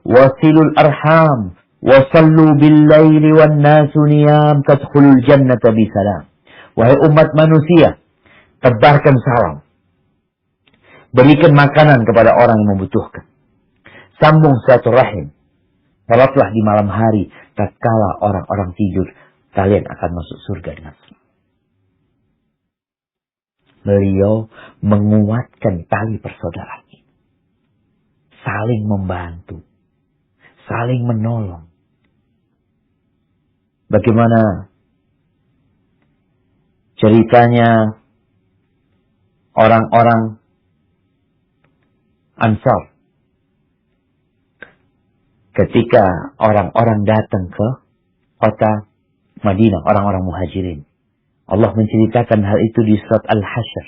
wa silul arham, wa sallu bil laili wan nasu niyam, tadkhulul jannata bisalam. Wahai umat manusia, tebarkan salam. Berikan makanan kepada orang yang membutuhkan. Sambung silaturahim. Salatlah di malam hari, tatkala orang-orang tidur, kalian akan masuk surga dengan selamat. Beliau menguatkan tali persaudaraan ini. Saling membantu. Saling menolong. Bagaimana ceritanya orang-orang Ansar ketika orang-orang datang ke kota Madinah, orang-orang muhajirin. Allah menceritakan hal itu di surat Al-Hasyr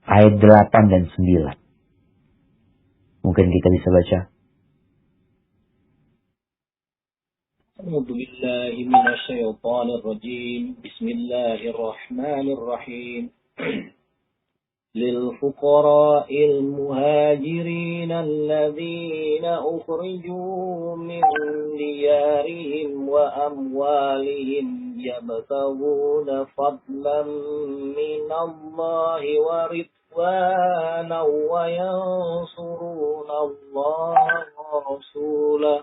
ayat 8 dan 9. Mungkin kita bisa baca. A'udzu billahi minasy syaithanir rajim. Bismillahirrahmanirrahim. للفقراء المهاجرين الذين أخرجوا من ديارهم وأموالهم يبتغون فضلا من الله ورضوانا وينصرون الله ورسوله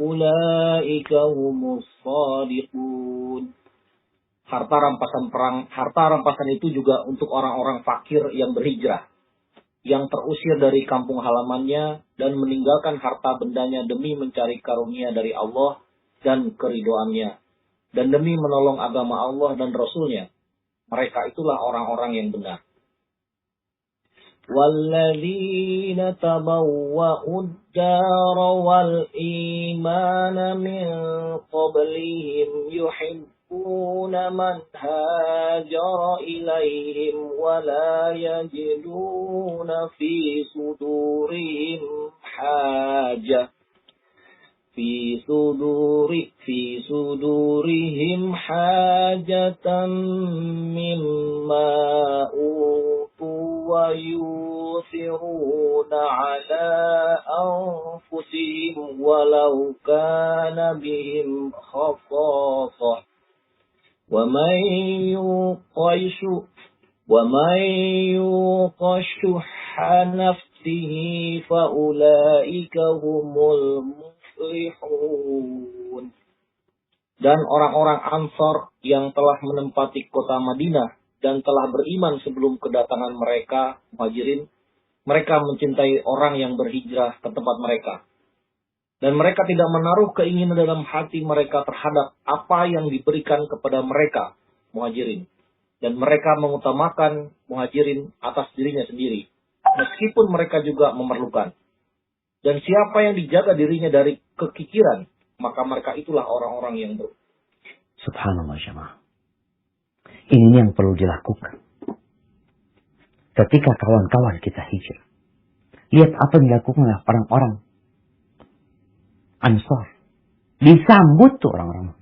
أولئك هم الصادقون. Harta rampasan itu juga untuk orang-orang fakir yang berhijrah, yang terusir dari kampung halamannya dan meninggalkan harta bendanya demi mencari karunia dari Allah dan keridhoannya, dan demi menolong agama Allah dan Rasulnya. Mereka itulah orang-orang yang benar. وَالَّذِينَ تَبَوَّأُوا الدَّارَ وَالْإِيمَانَ مِنْ قَبْلِهِمْ يُحِبُّونَ مَنْ هَاجَرَ إِلَيْهِمْ وَلَا يَجِدُونَ فِي صُدُورِهِمْ حَاجَةً مِّمَّا أُوتُوا وَيُؤْثِرُونَ عَلَى أَنفُسِهِمْ وَلَوْ كَانَ بِهِمْ خَصَاصَةٌ وَمَن يُوقَ شُحَّ نَفْسِهِ فَأُولَئِكَ هُمُ المفلحون. Dan orang-orang Ansar yang telah menempati kota Madinah dan telah beriman sebelum kedatangan mereka, muhajirin, mereka mencintai orang yang berhijrah ke tempat mereka. Dan mereka tidak menaruh keinginan dalam hati mereka terhadap apa yang diberikan kepada mereka, muhajirin. Dan mereka mengutamakan muhajirin atas dirinya sendiri, meskipun mereka juga memerlukan. Dan siapa yang dijaga dirinya dari kekikiran, maka mereka itulah orang-orang yang Subhanallah jemaah. Ini yang perlu dilakukan. Ketika kawan-kawan kita hijrah, lihat apa yang dilakukan oleh orang-orang Ansar. Disambut tuh orang-orang.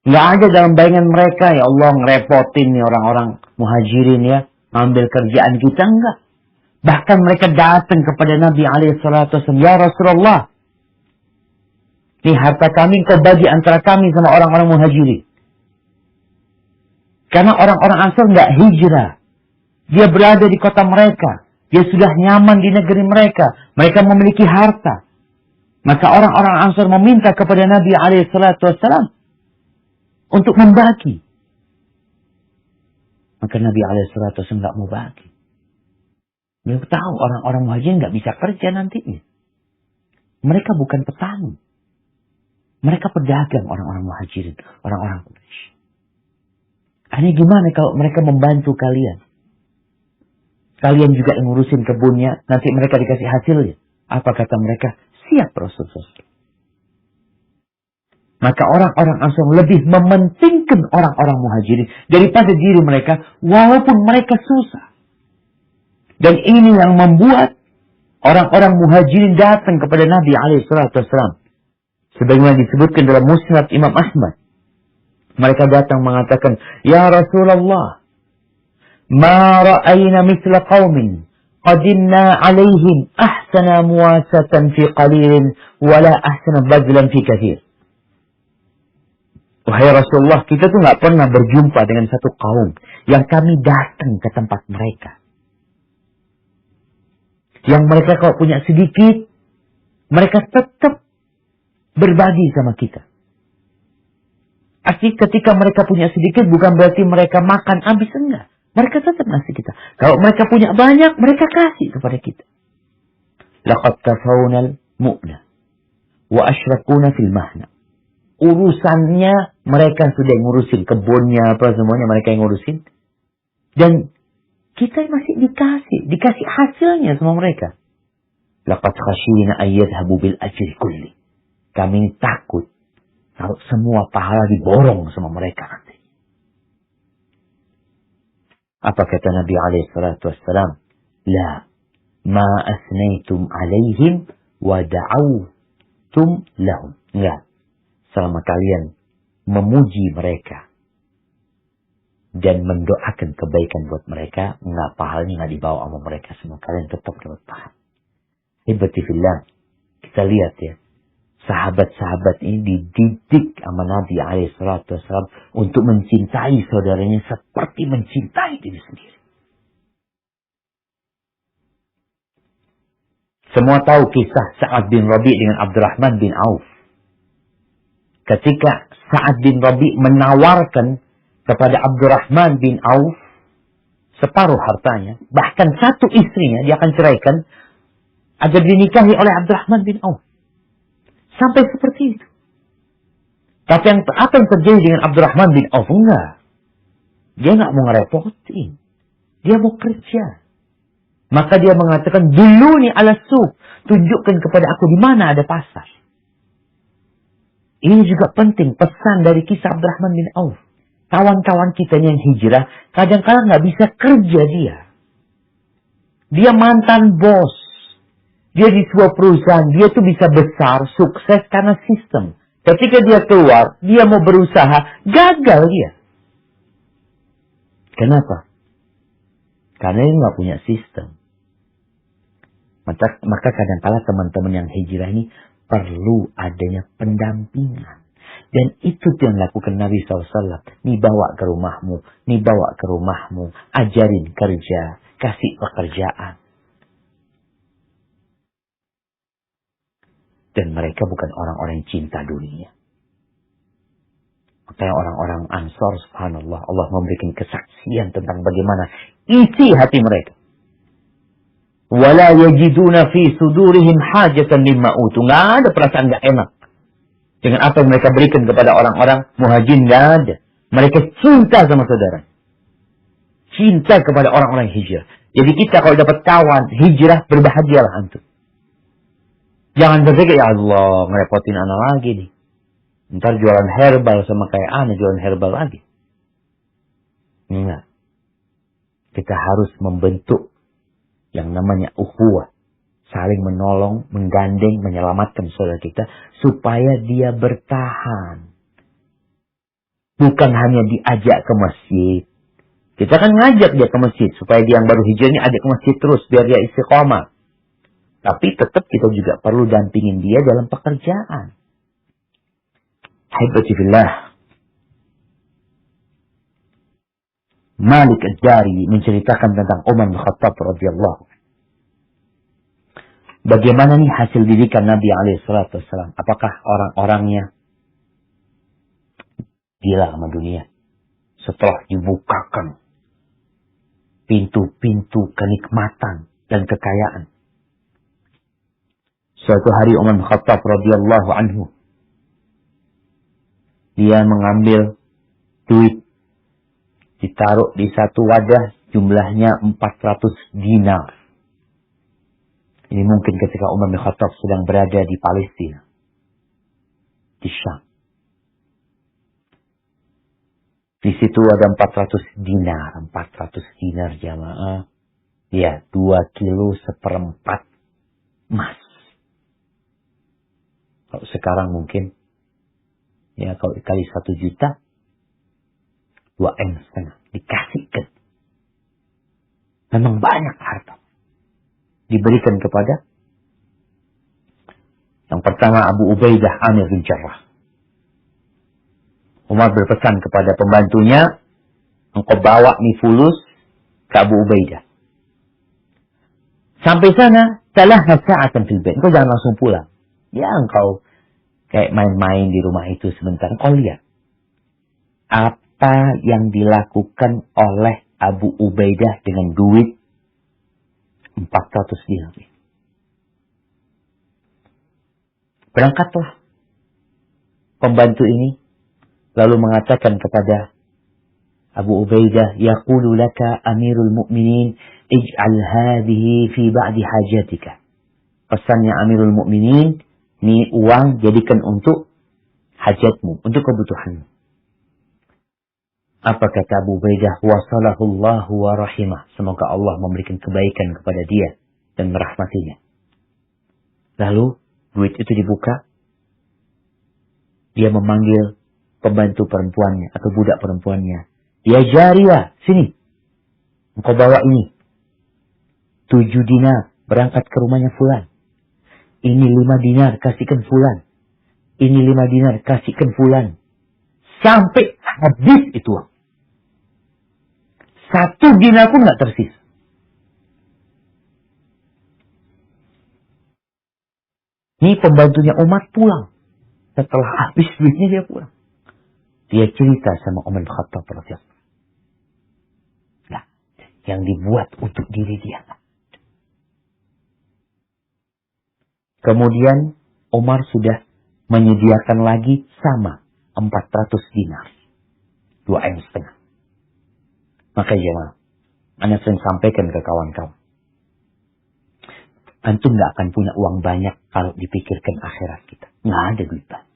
Nggak ada dalam bayangan mereka, ya Allah ngerepotin nih orang-orang muhajirin ya, ngambil kerjaan kita, enggak. Bahkan mereka datang kepada Nabi SAW, ya Rasulullah, nih harta kami kau bagi antara kami sama orang-orang muhajirin. Karena orang-orang Ansar nggak hijrah. Dia berada di kota mereka. Dia sudah nyaman di negeri mereka. Mereka memiliki harta. Maka orang-orang Ansar meminta kepada Nabi SAW untuk membagi. Maka Nabi SAW nggak mau bagi. Dia tahu orang-orang muhajirin nggak bisa kerja nantinya. Mereka bukan petani. Mereka pedagang, orang-orang muhajirin, orang-orang Quraisy. Ini gimana kalau mereka membantu kalian? Kalian juga yang ngurusin kebunnya, nanti mereka dikasih hasilnya. Apa kata mereka? Siap Rasulullah. Maka orang-orang Ansar lebih mementingkan orang-orang muhajirin daripada diri mereka, walaupun mereka susah. Dan ini yang membuat orang-orang muhajirin datang kepada Nabi SAW. Sebagaimana disebutkan dalam Musnad Imam Ahmad. Mereka datang mengatakan, Ya Rasulullah, ma ra'ayna mithla qawmin qadimna alaihim ahsana muwasatan fi qalilin wala ahsana badlan fi kathir. Wahai Rasulullah, kita tuh nggak pernah berjumpa dengan satu kaum yang kami datang ke tempat mereka. Yang mereka kalau punya sedikit, mereka tetap berbagi sama kita. Artinya ketika mereka punya sedikit bukan berarti mereka makan habis, enggak. Mereka tetap ngasih kita. Kalau mereka punya banyak, mereka kasih kepada kita. Laqad kafawnal mu'na wa asyrakuna fil mahna. Urusannya mereka sudah ngurusin kebunnya, apa semuanya mereka yang ngurusin. Dan kita masih dikasih hasilnya sama mereka. Laqad khashina ayyadhabu bil ajri kulli. Kami takut kalau semua pahala diborong sama mereka nanti. Apa kata Nabi alaihi salatu wassalam? La ma asnaitum alaihim wa da'awtum lahum. Enggak. Selama kalian memuji mereka dan mendoakan kebaikan buat mereka, enggak, pahalanya enggak dibawa sama mereka, semua kalian tetap dapat pahala. Ibati fillah, kita lihat ya, sahabat-sahabat ini dididik sama Nabi alaihissalatu wassalam untuk mencintai saudaranya seperti mencintai diri sendiri. Semua tahu kisah Sa'ad bin Rabi' dengan Abdurrahman bin Auf. Ketika Sa'ad bin Rabi' menawarkan kepada Abdurrahman bin Auf separuh hartanya, bahkan satu istrinya dia akan ceraikan agar dinikahi oleh Abdurrahman bin Auf. Sampai seperti itu. Tapi apa yang terjadi dengan Abdurrahman bin Auf? Enggak. Dia enggak mau ngerepotin. Dia mau kerja. Maka dia mengatakan, dulu nih ala suq, tunjukkan kepada aku di mana ada pasar. Ini juga penting, pesan dari kisah Abdurrahman bin Auf. Kawan-kawan kita yang hijrah, kadang-kadang nggak bisa kerja dia. Dia mantan bos. Dia di sebuah perusahaan, dia tuh bisa besar, sukses karena sistem. Ketika dia keluar, dia mau berusaha, gagal dia. Kenapa? Karena dia nggak punya sistem. Maka kadang-kala teman-teman yang hijrah ini perlu adanya pendampingan. Dan itu yang dilakukan Nabi SAW. Nih bawa ke rumahmu. Nih bawa ke rumahmu. Ajarin kerja. Kasih pekerjaan. Dan mereka bukan orang-orang yang cinta dunia. Makanya orang-orang Ansor, subhanallah, Allah memberikan kesaksian tentang bagaimana isi hati mereka. Wala yajiduna fi sudurihim hajatan mimma utu. Nggak ada perasaan nggak enak dengan apa yang mereka berikan kepada orang-orang muhajirin, nggak ada. Mereka cinta sama saudara. Cinta kepada orang-orang hijrah. Jadi kita kalau dapat kawan hijrah, berbahagialah antum. Jangan berpikir, ya Allah, ngerepotin anak lagi nih. Ntar jualan herbal sama kayak anak jualan herbal lagi. Enggak. Kita harus membentuk yang namanya ukhuwah. Saling menolong, menggandeng, menyelamatkan saudara kita. Supaya dia bertahan. Bukan hanya diajak ke masjid. Kita kan ngajak dia ke masjid. Supaya dia yang baru hijrah ini ajak ke masjid terus. Biar dia istiqomah. Tapi tetap kita juga perlu dampingin dia dalam pekerjaan. Haibati fillah. Malik Ad-Dari menceritakan tentang Umar bin Khattab radhiyallahu. Bagaimana nih hasil didikan Nabi SAW? Apakah orang-orangnya gila sama dunia? Setelah dibukakan pintu-pintu kenikmatan dan kekayaan. Suatu hari Umar bin Khattab radhiyallahu anhu, dia mengambil duit, ditaruh di satu wadah, jumlahnya 400 dinar. Ini mungkin ketika Umar bin Khattab sedang berada di Palestina, di Syam. Di situ ada 400 dinar. 400 dinar jamaah. Ya, 2 kilo seperempat emas. Kalau sekarang mungkin, ya kalau kali 1 juta, 2,5 M dikasihkan. Memang banyak harta diberikan kepada yang pertama Abu Ubaidah Amir bin Jarrah. Umar berpesan kepada pembantunya, engkau bawa nih fulus ke Abu Ubaidah. Sampai sana, salah sa'atan fil bait. Engkau jangan langsung pulang. Ya, engkau kayak main-main di rumah itu sebentar. Engkau lihat apa yang dilakukan oleh Abu Ubaidah dengan duit 400 dinar. Berangkatlah pembantu ini lalu mengatakan kepada Abu Ubaidah, yaqulu laka Amirul Mukminin ij'al hadhihi fi ba'di hajatika. Pesannya Amirul Mukminin, ini uang jadikan untuk hajatmu, untuk kebutuhanmu. Apa kata Abu Ubaidah? Wasalahullahu wa rahimah. Semoga Allah memberikan kebaikan kepada dia dan merahmatinya. Lalu duit itu dibuka. Dia memanggil pembantu perempuannya atau budak perempuannya. Ya Jariyah, sini. Engkau bawa ini. 7 dinar berangkat ke rumahnya fulan. Ini 5 dinar kasihkan fulan. Ini 5 dinar kasihkan fulan. Sampai habis itu. 1 dinar pun nggak tersisa. Ini pembantunya Umar pulang. Setelah habis duitnya dia pulang. Dia cerita sama Umar bin Khattab radhiyallahu. Nah, yang dibuat untuk diri dia. Kemudian Umar sudah menyediakan lagi sama 400 dinar. 2,5 M. Maka jemaah, Anda sering sampaikan ke kawan-kawan. Antum gak akan punya uang banyak kalau dipikirkan akhirat kita. Nggak ada duit banyak.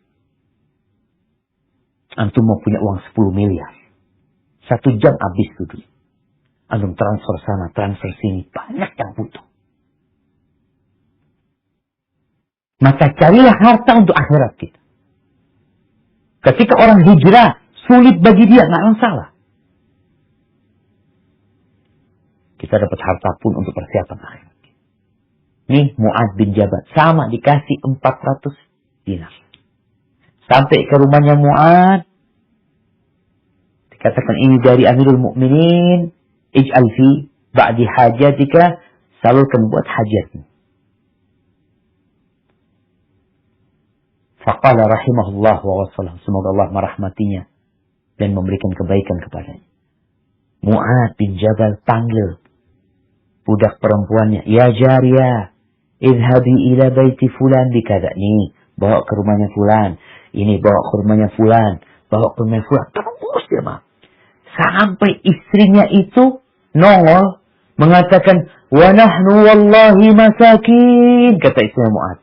Antum mau punya uang 10 miliar. 1 jam habis tuh duit. Antum transfer sana, transfer sini. Banyak yang butuh. Maka carilah harta untuk akhirat kita. Ketika orang hijrah, sulit bagi dia, nggak masalah. Kita dapat harta pun untuk persiapan akhirat. Nih Mu'ad bin Jabal. Sama dikasih 400 dinar. Sampai ke rumahnya Mu'ad. Dikatakan ini dari Amirul Mukminin. Ij'al fi ba'di hajatika. Salurkan buat hajatmu. Faqala rahimahullah wa wassalam. Semoga Allah merahmatinya. Dan memberikan kebaikan kepadanya. Mu'ad bin Jabal panggil budak perempuannya. Ya Jariyah. Idhabi ila baiti fulan bikada. Nih, bawa ke rumahnya fulan. Ini bawa ke rumahnya fulan. Bawa ke rumahnya fulan. Terus dia mah. Sampai istrinya itu nongol. Mengatakan. Wa nahnu wallahi masakin. Kata istrinya Mu'ad.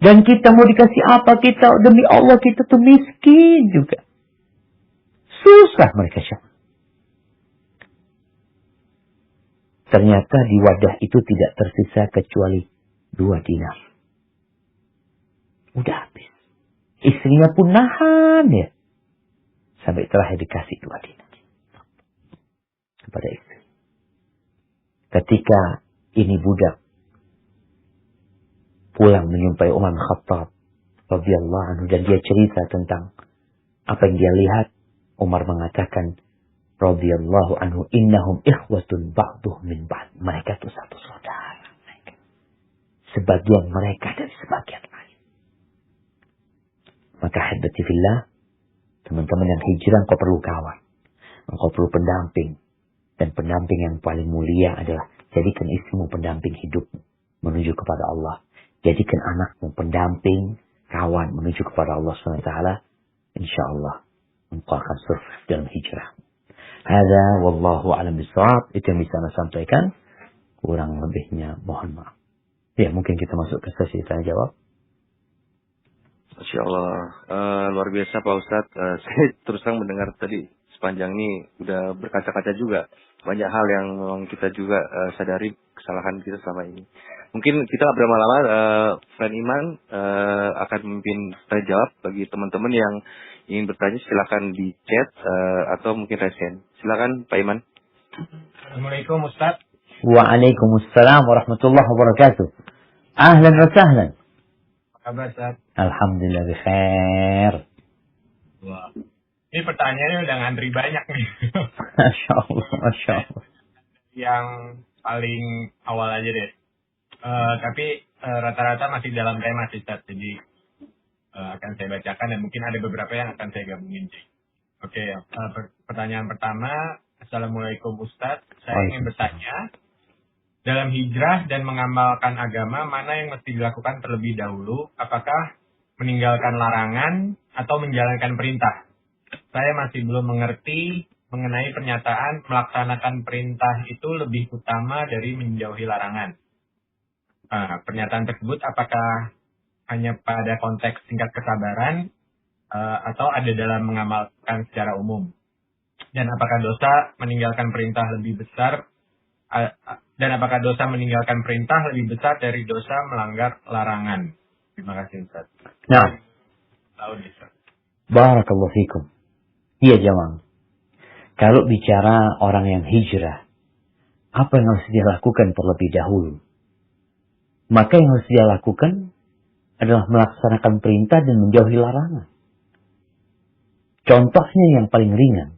Dan kita mau dikasih apa? Kita demi Allah kita tuh miskin juga. Susah mereka siapa. Ternyata di wadah itu tidak tersisa kecuali 2 dinar. Udah habis. Istrinya pun nahan ya. Sampai terakhir dikasih 2 dinar. Kepada istri. Ketika ini budak. Pulang menyumpai Umar bin Khattab. Radhiyallahu anhu. Dan dia cerita tentang apa yang dia lihat. Umar mengatakan. Radhiyallahu anhu, innahum ikhwatun ba'duhum min ba'd. Mereka itu satu saudara. Sebagian mereka dari sebagian lain. Maka hibati fillah, teman-teman yang hijrah, engkau perlu kawan. Engkau perlu pendamping. Dan pendamping yang paling mulia adalah jadikan istrimu pendamping hidupmu menuju kepada Allah. Jadikan anakmu pendamping, kawan menuju kepada Allah SWT. InsyaAllah, engkau akan survive dalam hijrah. Hada wallahu a'lam bishawab. Itu yang bisa saya sampaikan. Kurang lebihnya mohon maaf. Ya, mungkin kita masuk ke sesi tanya jawab. Masya Allah, luar biasa Pak Ustadz. Saya terus terang mendengar tadi sepanjang ini udah berkaca-kaca juga. banyak hal yang memang kita juga sadari kesalahan kita selama ini. Mungkin kita nggak berlama-lama, Friend Iman akan memimpin tanya jawab. Bagi teman-teman yang ingin bertanya silakan di chat atau mungkin raise hand. Silakan Pak Iman. Assalamualaikum Ustaz. Waalaikumsalam warahmatullahi wabarakatuh. Ahlan wa sahlan. Apa kabar Ustaz? Alhamdulillah bikhair. Wah. Ini pertanyaannya udah ngantri banyak nih. Masya Allah, Masya Allah. Yang paling awal aja deh. Tapi rata-rata masih dalam tema sih Ustaz. Jadi akan saya bacakan dan mungkin ada beberapa yang akan saya gabungin. Oke, pertanyaan pertama. Assalamualaikum Ustaz. Saya ingin bertanya, dalam hijrah dan mengamalkan agama, mana yang mesti dilakukan terlebih dahulu? Apakah meninggalkan larangan atau menjalankan perintah? Saya masih belum mengerti mengenai pernyataan melaksanakan perintah itu lebih utama dari menjauhi larangan. Pernyataan tersebut apakah hanya pada konteks tingkat kesabaran atau ada dalam mengamalkan secara umum? Dan apakah dosa meninggalkan perintah lebih besar lebih besar dari dosa melanggar larangan? Terima kasih Ustaz. Nah, barakallahu fikum. Iya jamaah. Kalau bicara orang yang hijrah, apa yang harus dia lakukan terlebih dahulu? Maka yang harus dia lakukan adalah melaksanakan perintah dan menjauhi larangan. Contohnya yang paling ringan.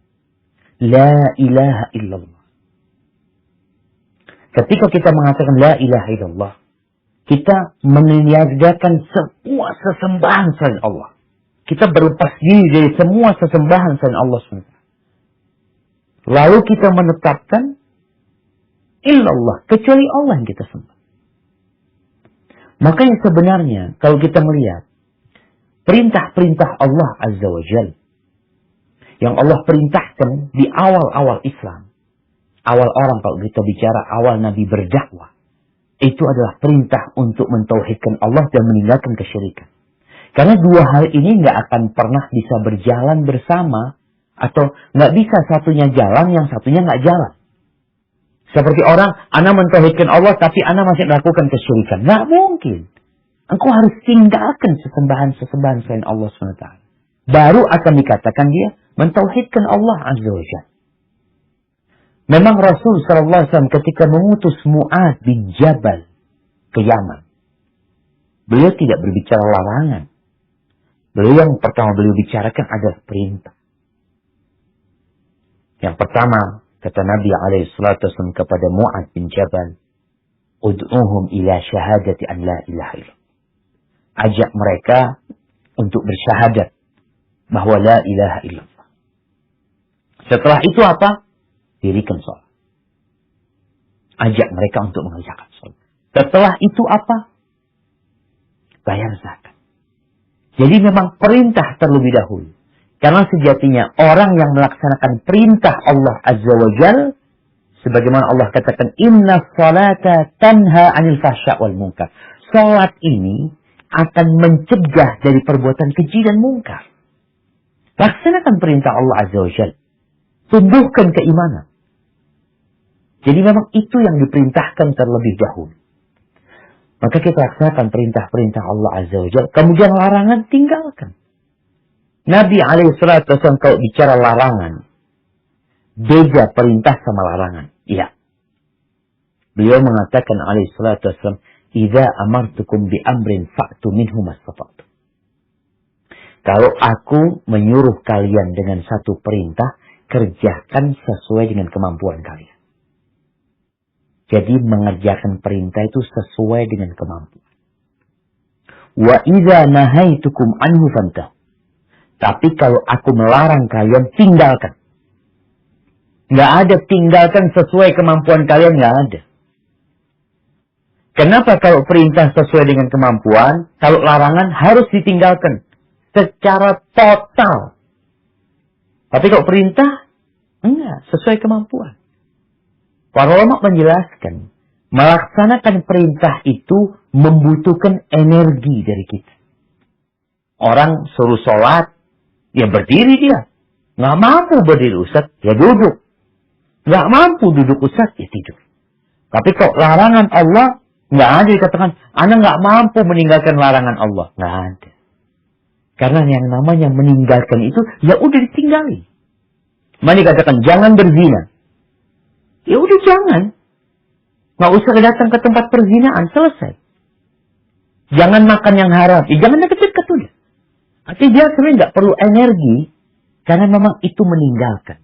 La ilaha illallah. Ketika kita mengatakan la ilaha illallah, kita meniadakan semua sesembahan selain Allah. Kita berlepas diri dari semua sesembahan selain Allah SWT. Lalu kita menetapkan illallah, kecuali Allah yang kita sembah. Makanya sebenarnya kalau kita melihat perintah-perintah Allah Azza wa Jalla yang Allah perintahkan di awal-awal Islam, awal orang kalau kita bicara awal Nabi berdakwah, itu adalah perintah untuk mentauhidkan Allah dan meninggalkan kesyirikan. Karena dua hal ini nggak akan pernah bisa berjalan bersama, atau nggak bisa satunya jalan, yang satunya nggak jalan. Seperti orang, ana mentauhidkan Allah tapi ana masih melakukan kesyirikan. Nggak mungkin. Engkau harus tinggalkan sesembahan-sesembahan selain Allah SWT. Baru akan dikatakan dia mentauhidkan Allah Azza wa Jalla. Memang Rasul SAW ketika mengutus Mu'adz bin Jabal ke Yaman, beliau tidak berbicara larangan. Beliau yang pertama beliau bicarakan adalah perintah. Yang pertama, kata Nabi SAW kepada Mu'adz bin Jabal, ud'uhum ila syahadati an la ilaha illallah. Ajak mereka untuk bersyahadat bahwa la ilaha illallah. Setelah itu apa? Dirikan sholat. Ajak mereka untuk mengerjakan sholat. Setelah itu apa? Bayar zakat. Jadi memang perintah terlebih dahulu. Karena sejatinya orang yang melaksanakan perintah Allah Azza wa Jal, sebagaimana Allah katakan, inna salata tanha anil fahsya wal munkar. Salat ini akan mencegah dari perbuatan keji dan mungkar. Laksanakan perintah Allah Azza wa Jal. Tumbuhkan keimanan. Jadi memang itu yang diperintahkan terlebih dahulu. Maka kita laksanakan perintah-perintah Allah Azza wa Jalla. Kemudian larangan tinggalkan. Nabi SAW kalau bicara larangan, beda perintah sama larangan. Iya. Beliau mengatakan SAW, idza amartukum bi amrin fa'tu minhu mastata'tum. Kalau aku menyuruh kalian dengan satu perintah, kerjakan sesuai dengan kemampuan kalian. Jadi mengerjakan perintah itu sesuai dengan kemampuan. Wa idza nahaitukum anhu fantahu. Tapi kalau aku melarang kalian, tinggalkan. Nggak ada tinggalkan sesuai kemampuan kalian, nggak ada. Kenapa kalau perintah sesuai dengan kemampuan, kalau larangan harus ditinggalkan secara total. Tapi kalau perintah, enggak, sesuai kemampuan. Para ulama menjelaskan, melaksanakan perintah itu membutuhkan energi dari kita. Orang suruh sholat, ya berdiri dia. Nggak mampu berdiri, Ustaz, ya duduk. Nggak mampu duduk Ustaz, ya tidur. Tapi kok larangan Allah, nggak ada dikatakan, Anda nggak mampu meninggalkan larangan Allah. Nggak ada. Karena yang namanya meninggalkan itu, ya udah ditinggali. Mana dikatakan, jangan berzina. Ya udah jangan. Nggak usah datang ke tempat perzinaan, selesai. Jangan makan yang haram. Ya jangan deket-deket udah. Artinya dia sebenarnya nggak perlu energi, karena memang itu meninggalkan.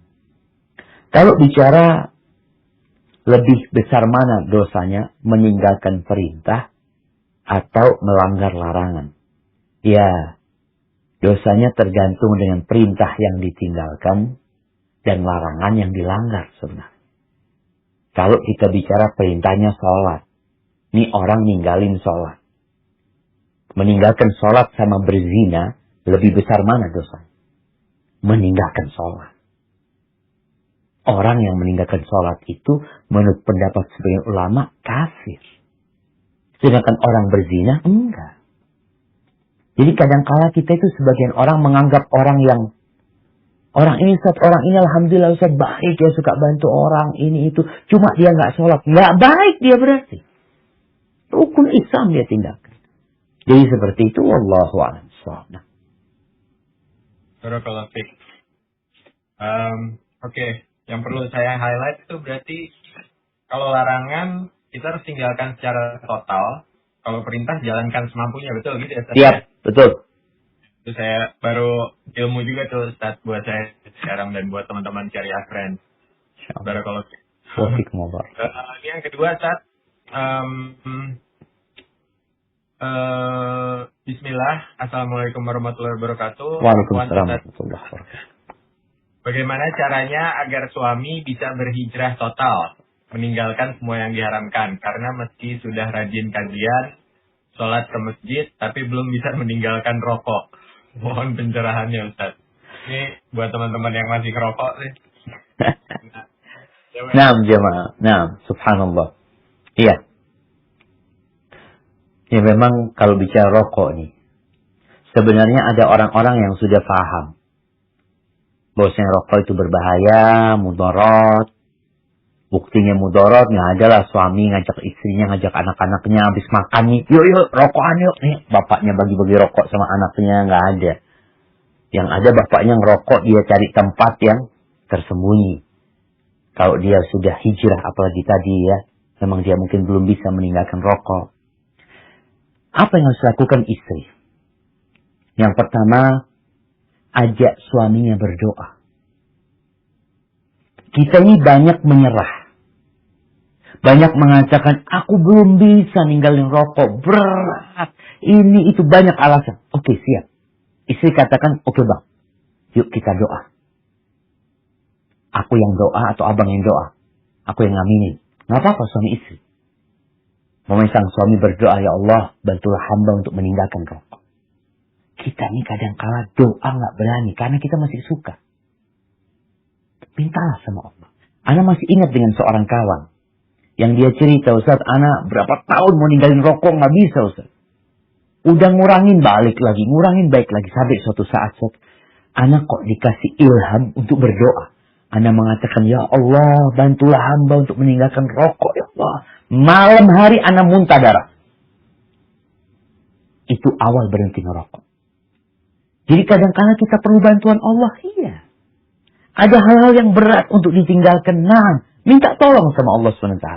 Kalau bicara lebih besar mana dosanya, meninggalkan perintah atau melanggar larangan. Ya, dosanya tergantung dengan perintah yang ditinggalkan dan larangan yang dilanggar sebenarnya. Kalau kita bicara perintahnya sholat, ini orang ninggalin sholat. Meninggalkan sholat sama berzina, lebih besar mana dosanya? Meninggalkan sholat. Orang yang meninggalkan sholat itu, menurut pendapat sebagian ulama, kafir. Sedangkan orang berzina, enggak. Jadi kadang-kala kita itu sebagian orang menganggap orang yang, orang ini Ustaz, orang ini alhamdulillah Ustaz baik, dia suka bantu orang, ini itu. Cuma dia nggak sholat. Nggak baik dia berarti. Rukun Islam dia tindakan. Jadi seperti itu, wallahu a'lam. Barakallahu fiik. Oke. Yang perlu saya highlight itu berarti kalau larangan kita harus tinggalkan secara total. Kalau perintah jalankan semampunya, betul gitu ya Ustaz? Iya, betul. Itu saya baru ilmu juga tuh Ustaz buat saya sekarang dan buat teman-teman Syariah Friends. Barakallahu fiik. Ini yang kedua Ustaz. Bismillah. Assalamualaikum warahmatullahi wabarakatuh. Waalaikumsalam warahmatullahi wabarakatuh. Bagaimana caranya agar suami bisa berhijrah total, meninggalkan semua yang diharamkan? Karena meski sudah rajin kajian, sholat ke masjid, tapi belum bisa meninggalkan rokok. Mohon pencerahannya Ustaz. Ini buat teman-teman yang masih ngerokok sih. Naam jemaah, naam, subhanallah. Iya. Ya memang kalau bicara rokok nih, sebenarnya ada orang-orang yang sudah paham bahwasanya rokok itu berbahaya, mudarat. Buktinya mudaratnya adalah suami ngajak istrinya, ngajak anak-anaknya habis makan nih, yuk rokokan yuk nih, bapaknya bagi-bagi rokok sama anaknya, nggak ada. Yang ada bapaknya ngerokok, dia cari tempat yang tersembunyi. Kalau dia sudah hijrah, apalagi tadi ya, memang dia mungkin belum bisa meninggalkan rokok. Apa yang harus dilakukan istri? Yang pertama, ajak suaminya berdoa. Kita ini banyak menyerah. Banyak mengatakan, aku belum bisa ninggalin rokok. Berat. Ini itu banyak alasan. Oke, siap. Istri katakan, oke bang. Yuk kita doa. Aku yang doa atau abang yang doa. Aku yang ngaminin. Nggak apa-apa suami istri. Memisang suami berdoa, ya Allah, bantulah hamba untuk meninggalkan rokok. Kita ini kadang-kala doa nggak berani karena kita masih suka. Mintalah sama Allah. Ana masih ingat dengan seorang kawan yang dia cerita, Ustaz, Ana berapa tahun mau ninggalin rokok nggak bisa Ustaz. Udah ngurangin balik lagi, ngurangin baik lagi sampai suatu saat Ana kok dikasih ilham untuk berdoa. Ana mengatakan, ya Allah, bantulah hamba untuk meninggalkan rokok, ya Allah. Malam hari Ana muntah darah. Itu awal berhenti ngerokok. Jadi kadang-kadang kita perlu bantuan Allah, iya. Ada hal-hal yang berat untuk ditinggalkan. Nah, minta tolong sama Allah SWT.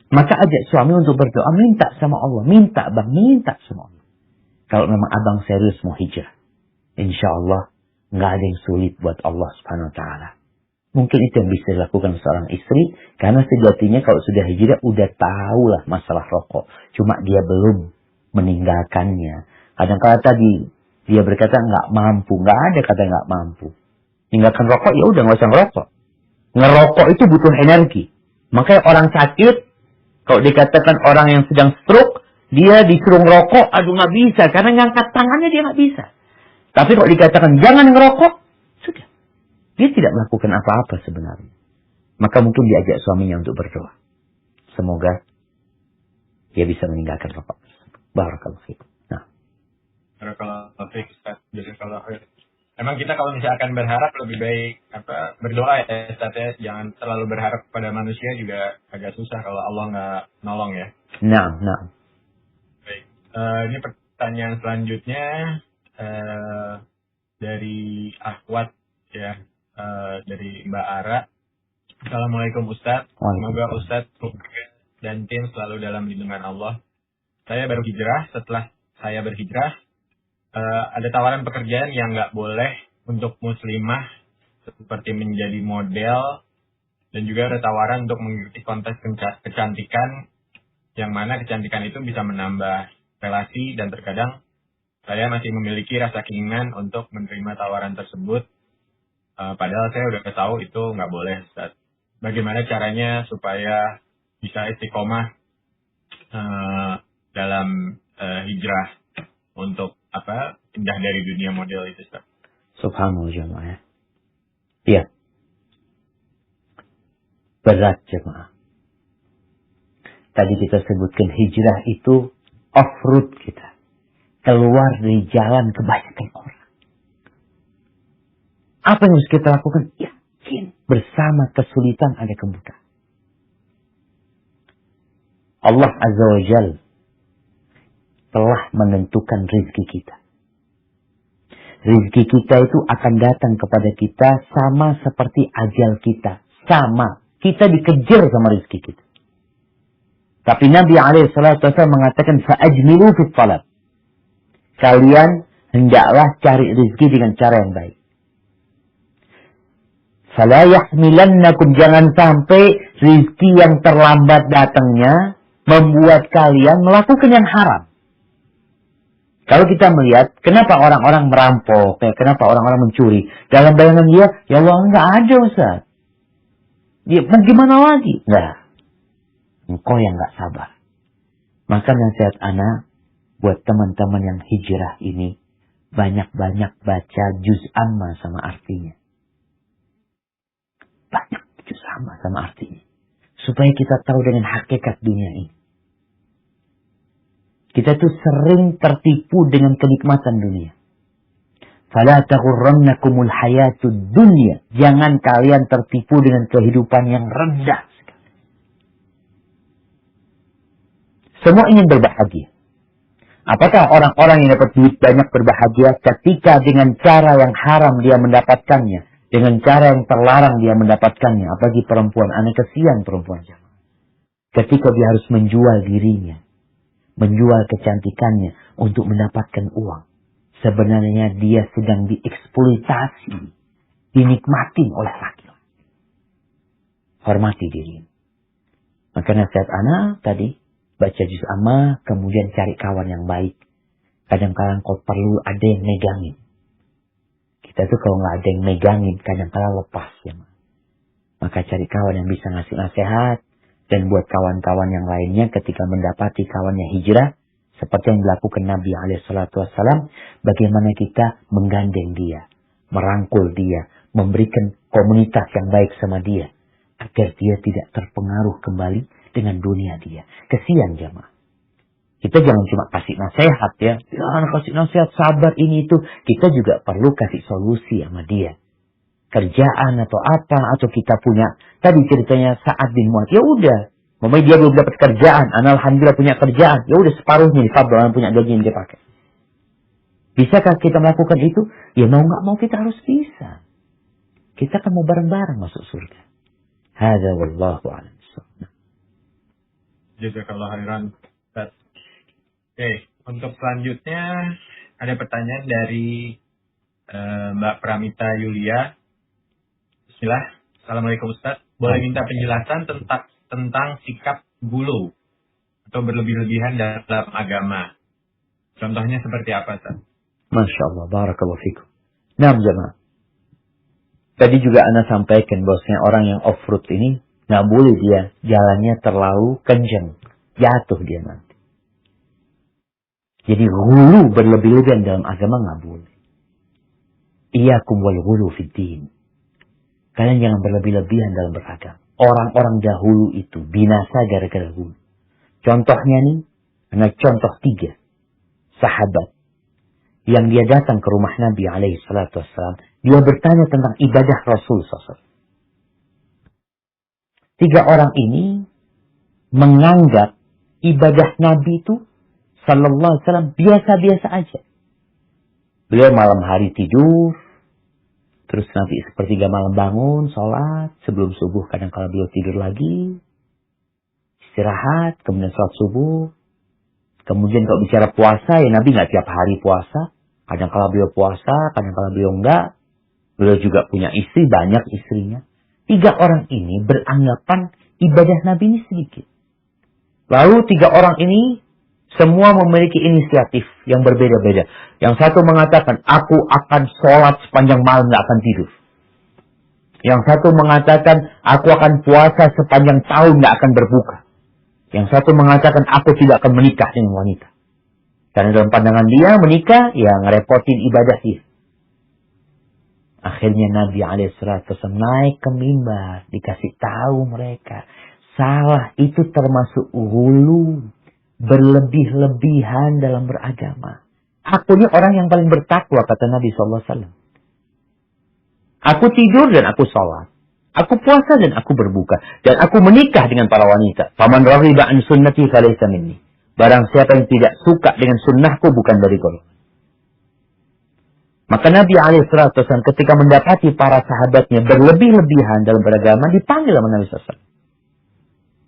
Maka ajak suami untuk berdoa, minta sama Allah. Minta bang, minta sama Allah. Kalau memang abang serius mau hijrah, insya Allah nggak ada yang sulit buat Allah SWT. Mungkin itu yang bisa dilakukan seorang istri, karena sejatinya kalau sudah hijrah, udah tahulah masalah rokok. Cuma dia belum meninggalkannya. Kadang-kadang tadi dia berkata nggak mampu, nggak ada kata nggak mampu. Tinggalkan rokok, ya udah nggak usah ngerokok. Ngerokok itu butuh energi. Makanya orang sakit, kalau dikatakan orang yang sedang stroke, dia disuruh ngerokok, aduh nggak bisa, karena ngangkat tangannya dia nggak bisa. Tapi kalau dikatakan jangan ngerokok, sudah. Dia tidak melakukan apa-apa sebenarnya. Maka mungkin diajak suaminya untuk berdoa. Semoga dia bisa meninggalkan rokok. Barakallahu fiikum. Nah. Barakallahu fiik, Ustaz. Jazakallahu khair. Emang kita kalau misalkan berharap lebih baik berdoa ya Ustaz ya. Jangan terlalu berharap pada manusia juga agak susah kalau Allah nggak nolong ya. Nah. Baik. Ini pertanyaan selanjutnya dari Ahwat ya, dari Mbak Ara. Assalamualaikum Ustaz. Semoga Ustaz dan tim selalu dalam lindungan Allah. Saya baru hijrah. Setelah saya berhijrah, ada tawaran pekerjaan yang nggak boleh untuk muslimah, seperti menjadi model, dan juga ada tawaran untuk mengikuti kontes kecantikan, yang mana kecantikan itu bisa menambah relasi, dan terkadang saya masih memiliki rasa keinginan untuk menerima tawaran tersebut, padahal saya udah tahu itu nggak boleh, Ustaz. Bagaimana caranya supaya bisa istiqomah dalam hijrah untuk pindah dari dunia model itu, Ustaz? Subhanallah jemaah. Ya. Berat jemaah. Tadi kita sebutkan hijrah itu off-road kita. Keluar dari jalan kebanyakan orang. Apa yang harus kita lakukan? Yakin. Bersama kesulitan ada kemudahan. Allah Azza wa Jal telah menentukan rizki kita. Rizki kita itu akan datang kepada kita sama seperti ajal kita. Sama. Kita dikejar sama rizki kita. Tapi Nabi SAW mengatakan, fa'ajmilu fit talab. Kalian hendaklah cari rizki dengan cara yang baik. Fala yahmilannakum, jangan sampai rizki yang terlambat datangnya membuat kalian melakukan yang haram. Kalau kita melihat, kenapa orang-orang merampok, kenapa orang-orang mencuri, dalam bayangan dia, ya Allah enggak ada Ustaz. Dia gimana lagi? Nah, engkau yang enggak sabar. Maka nasihat ana buat teman-teman yang hijrah ini, banyak-banyak baca juz amma sama artinya. Banyak juz amma sama artinya. Supaya kita tahu dengan hakikat dunia ini. Kita tuh sering tertipu dengan kenikmatan dunia. Fala taghurrannakumul hayatud dunya. Jangan kalian tertipu dengan kehidupan yang rendah sekali. Semua ingin berbahagia. Apakah orang-orang yang dapat duit banyak berbahagia ketika dengan cara yang haram dia mendapatkannya, dengan cara yang terlarang dia mendapatkannya? Apalagi perempuan, anak kesian perempuan jamaah. Ketika dia harus menjual dirinya, menjual kecantikannya untuk mendapatkan uang. Sebenarnya dia sedang dieksploitasi, dinikmati oleh laki-laki. Hormati diri. Maka nasihat ana tadi, baca juz amma, kemudian cari kawan yang baik. Kadang-kadang kau perlu ada yang megangin. Kita tuh kalau nggak ada yang megangin, kadang-kadang lepas ya. Maka cari kawan yang bisa ngasih nasihat. Dan buat kawan-kawan yang lainnya ketika mendapati kawannya hijrah, seperti yang dilakukan Nabi SAW, bagaimana kita menggandeng dia, merangkul dia, memberikan komunitas yang baik sama dia, agar dia tidak terpengaruh kembali dengan dunia dia. Kesian jamaah. Kita jangan cuma kasih nasihat ya, kasih nasihat sabar ini itu. Kita juga perlu kasih solusi sama dia. Kerjaan atau apa, atau kita punya, tadi ceritanya Sa'ad bin Mu'adz, ya udah, mamanya dia belum dapat kerjaan, alhamdulillah punya kerjaan, ya udah separuhnya difadl, punya gaji yang dia pakai. Bisakah kita melakukan itu? Ya mau nggak mau kita harus bisa. Kita kan mau bareng-bareng masuk surga. Hadza wallahu a'lam. Jazakallahu khairan. Oke, untuk selanjutnya ada pertanyaan dari Mbak Pramita Yulia. Bismillah. Assalamualaikum Ustaz. Boleh minta penjelasan tentang sikap gulu atau berlebih-lebihan dalam agama. Contohnya seperti apa, Ustaz? Masya Allah. Barakallahu fikum. Nah, jemaah. Tadi juga Anda sampaikan bahwasanya orang yang off-road ini nggak boleh dia jalannya terlalu kencang. Jatuh dia nanti. Jadi gulu berlebih-lebihan dalam agama nggak boleh. Iyyakum wal ghulu fid din. Kalian jangan berlebih-lebihan dalam beragama. Orang-orang dahulu itu binasa gara-gara gulu. Contohnya nih, contoh 3 sahabat yang dia datang ke rumah Nabi alaihi salatu wassalam, dia bertanya tentang ibadah Rasul SAW. 3 orang ini menganggap ibadah Nabi itu sallallahu alaihi wasallam biasa-biasa aja. Beliau malam hari tidur, terus nanti sepertiga malam bangun, sholat, sebelum subuh kadang-kala beliau tidur lagi, istirahat, kemudian sholat subuh. Kemudian kalau bicara puasa, ya Nabi nggak tiap hari puasa. Kadang-kala beliau puasa, kadang-kala beliau enggak. Beliau juga punya istri, banyak istrinya. 3 orang ini beranggapan ibadah Nabi ini sedikit. Lalu 3 orang ini semua memiliki inisiatif yang berbeda-beda. Yang satu mengatakan, aku akan sholat sepanjang malam, nggak akan tidur. Yang satu mengatakan, aku akan puasa sepanjang tahun, nggak akan berbuka. Yang satu mengatakan, aku tidak akan menikah dengan wanita. Karena dalam pandangan dia, menikah, ya ngerepotin ibadah dia. Akhirnya Nabi alaihissalam naik ke mimbar, dikasih tahu mereka, salah itu termasuk hulu, berlebih-lebihan dalam beragama. Aku ini orang yang paling bertakwa, kata Nabi SAW. Aku tidur dan aku sholat. Aku puasa dan aku berbuka. Dan aku menikah dengan para wanita. Faman raghiba an sunnati falaysa minni. Barang siapa yang tidak suka dengan sunnahku bukan dari golongan. Maka Nabi SAW ketika mendapati para sahabatnya berlebih-lebihan dalam beragama, dipanggil sama Nabi SAW.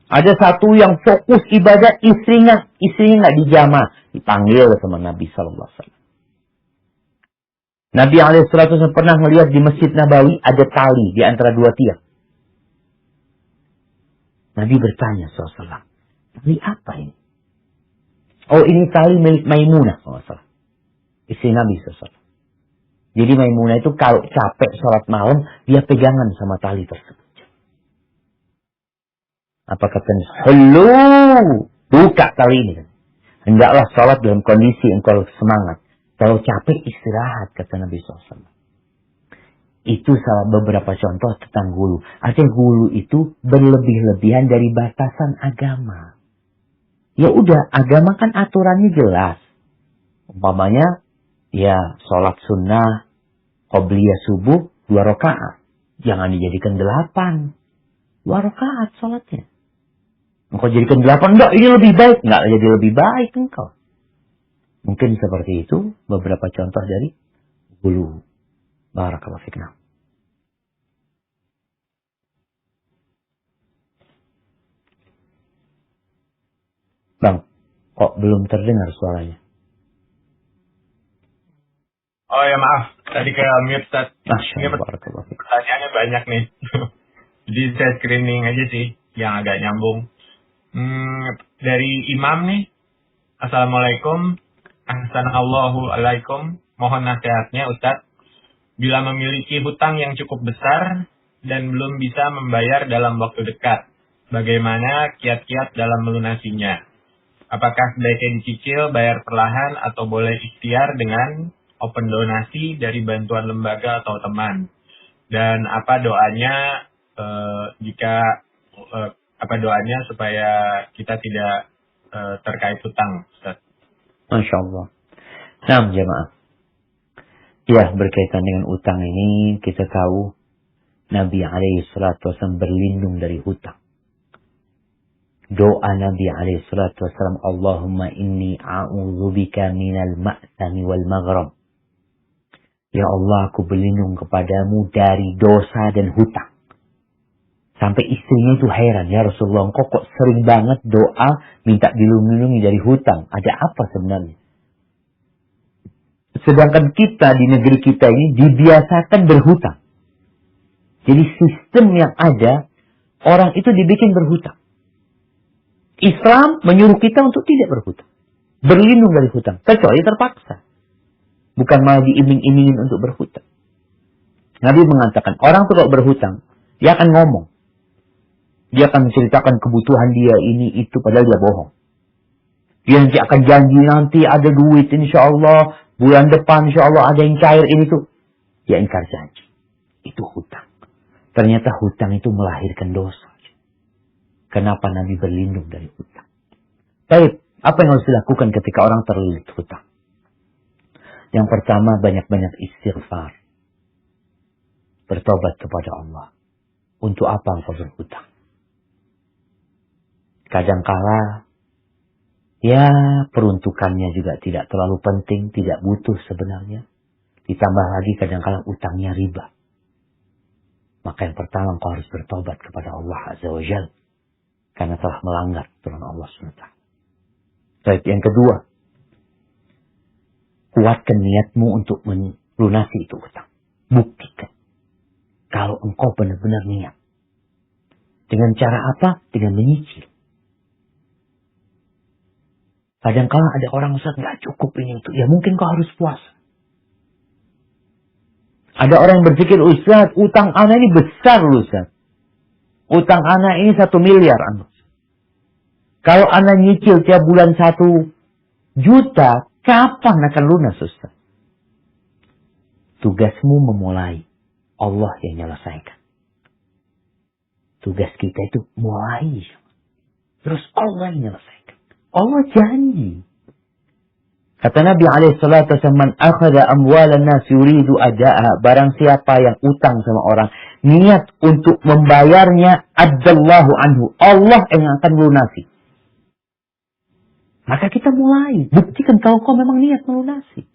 Ada satu yang fokus ibadah, istrinya nggak dijamah, dipanggil sama Nabi SAW. Nabi SAW pernah melihat di Masjid Nabawi ada tali di antara 2 tiang. Nabi bertanya SAW, tali apa ini? Oh, ini tali milik Maimunah SAW. Istri Nabi SAW. Jadi Maimunah itu kalau capek sholat malam, dia pegangan sama tali tersebut. Apa katanya? Hulu! Buka tali ini. Hendaklah sholat dalam kondisi engkau semangat. Kalau capek istirahat, kata Nabi SAW. Itu salah beberapa contoh tentang hulu. Artinya hulu itu berlebih-lebihan dari batasan agama. Ya udah, agama kan aturannya jelas. Umpamanya, ya sholat sunnah, qobliyah subuh, 2 rakaat. Jangan dijadikan 8. 2 rakaat sholatnya. Engkau jadikan 8, enggak, ini lebih baik. Enggak jadi lebih baik engkau. Mungkin seperti itu beberapa contoh dari hulu. Barakallahu fikna. Bang, kok belum terdengar suaranya? Oh ya maaf, tadi ke mute Ustaz. Ini Barakallahu fikna. pertanyaannya banyak nih. Jadi saya screening aja sih, yang agak nyambung. Dari Imam nih, Assalamualaikum, Ahsanallahu alaikum, mohon nasihatnya Ustaz. Bila memiliki hutang yang cukup besar dan belum bisa membayar dalam waktu dekat, bagaimana kiat-kiat dalam melunasinya? Apakah sebaiknya dicicil, bayar perlahan, atau boleh ikhtiar dengan open donasi dari bantuan lembaga atau teman? Dan apa doanya apa doanya supaya kita tidak terkait hutang, Ustaz? Masya Allah. Nah, jemaah. Ya, berkaitan dengan utang ini, kita tahu Nabi SAW berlindung dari hutang. Doa Nabi SAW, Allahumma inni a'udzubika minal ma'tami wal maghram. Ya Allah, aku berlindung kepadamu dari dosa dan hutang. Sampai istrinya itu heran, ya Rasulullah, engkau kok sering banget doa minta dilindungi dari hutang. Ada apa sebenarnya? Sedangkan kita di negeri kita ini dibiasakan berhutang. Jadi sistem yang ada, orang itu dibikin berhutang. Islam menyuruh kita untuk tidak berhutang. Berlindung dari hutang. Kecuali terpaksa. Bukan malah diiming-imingin untuk berhutang. Nabi mengatakan, orang itu kalau berhutang, dia akan ngomong. Dia akan menceritakan kebutuhan dia, ini, itu, padahal dia bohong. Dia nanti akan janji, nanti ada duit, insya Allah. Bulan depan, insya Allah ada yang cair, ini tuh. Dia ingkar janji. Itu hutang. Ternyata hutang itu melahirkan dosa. Kenapa Nabi berlindung dari hutang? Baik, apa yang harus dilakukan ketika orang terlilit hutang? Yang pertama, banyak-banyak istighfar. Bertobat kepada Allah. Untuk apa engkau berhutang? Kadangkala, ya peruntukannya juga tidak terlalu penting, tidak butuh sebenarnya. Ditambah lagi kadangkala utangnya riba. Maka yang pertama engkau harus bertobat kepada Allah Azza wa Jalla. Karena telah melanggar aturan Allah SWT. Baik, yang kedua. Kuatkan niatmu untuk melunasi itu utang. Buktikan. Kalau engkau benar-benar niat. Dengan cara apa? Dengan menyicil. Kadang-kala ada orang, Ustaz, nggak cukup ini itu. Ya mungkin kau harus puasa. Ada orang yang berpikir, Ustaz, utang anak ini besar loh, Ustaz. Utang anak ini 1 miliar. Kalau anak nyicil tiap bulan 1 juta, kapan akan lunas, Ustaz? Tugasmu memulai. Allah yang menyelesaikan. Tugas kita itu mulai. Terus Allah yang menyelesaikan. Allah janji. Kata Nabi SAW, man akhada amwalan nas yuridu ada'ah. Barang siapa yang utang sama orang, niat untuk membayarnya, addallahu anhu. Allah yang akan melunasi. Maka kita mulai. Buktikan kalau kau memang niat melunasi.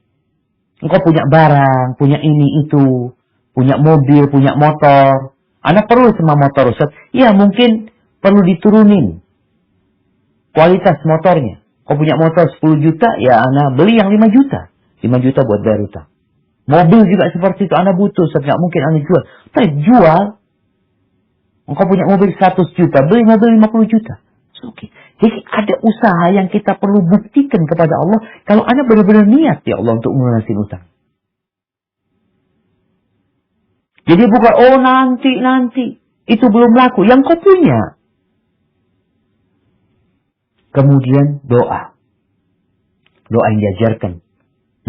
Engkau punya barang, punya ini itu. Punya mobil, punya motor. Anak perlu sama motor, Ustaz. Ya mungkin perlu diturunin kualitas motornya. Kau punya motor 10 juta, ya anak beli yang 5 juta. 5 juta buat bayar utang. Mobil juga seperti itu, anak butuh. Ustaz, nggak mungkin anak jual. Tapi jual. Engkau punya mobil 100 juta, beli mobil 50 juta. Oke. Jadi ada usaha yang kita perlu buktikan kepada Allah. Kalau anak benar-benar niat ya Allah untuk melunasi utang. Jadi bukan, oh nanti. Itu belum laku. Yang kau punya. Kemudian doa. Doa yang diajarkan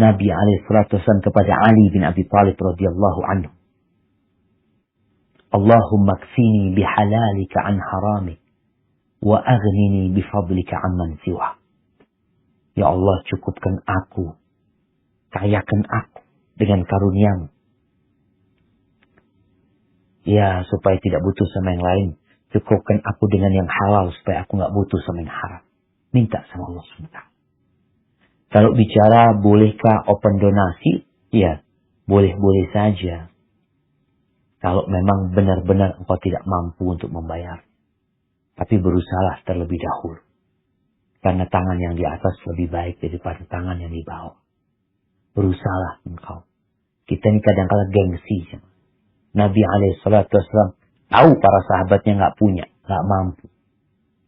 Nabi SAW kepada Ali bin Abi Thalib radhiyallahu anhu. Allahumma kfini bihalalika an haramik. Wa aghnini bifadlika amman siwa. Ya Allah, cukupkan aku. Kayakan aku dengan karuniamu. Ya, supaya tidak butuh sama yang lain. Cukupkan aku dengan yang halal supaya aku nggak butuh sama yang haram. Minta sama Allah SWT. Kalau bicara bolehkah open donasi? Ya, boleh-boleh saja. Kalau memang benar-benar engkau tidak mampu untuk membayar. Tapi berusahalah terlebih dahulu. Karena tangan yang di atas lebih baik daripada tangan yang di bawah. Berusahalah engkau. Kita ini kadang-kadang gengsi. Nabi SAW tahu para sahabatnya nggak punya, nggak mampu.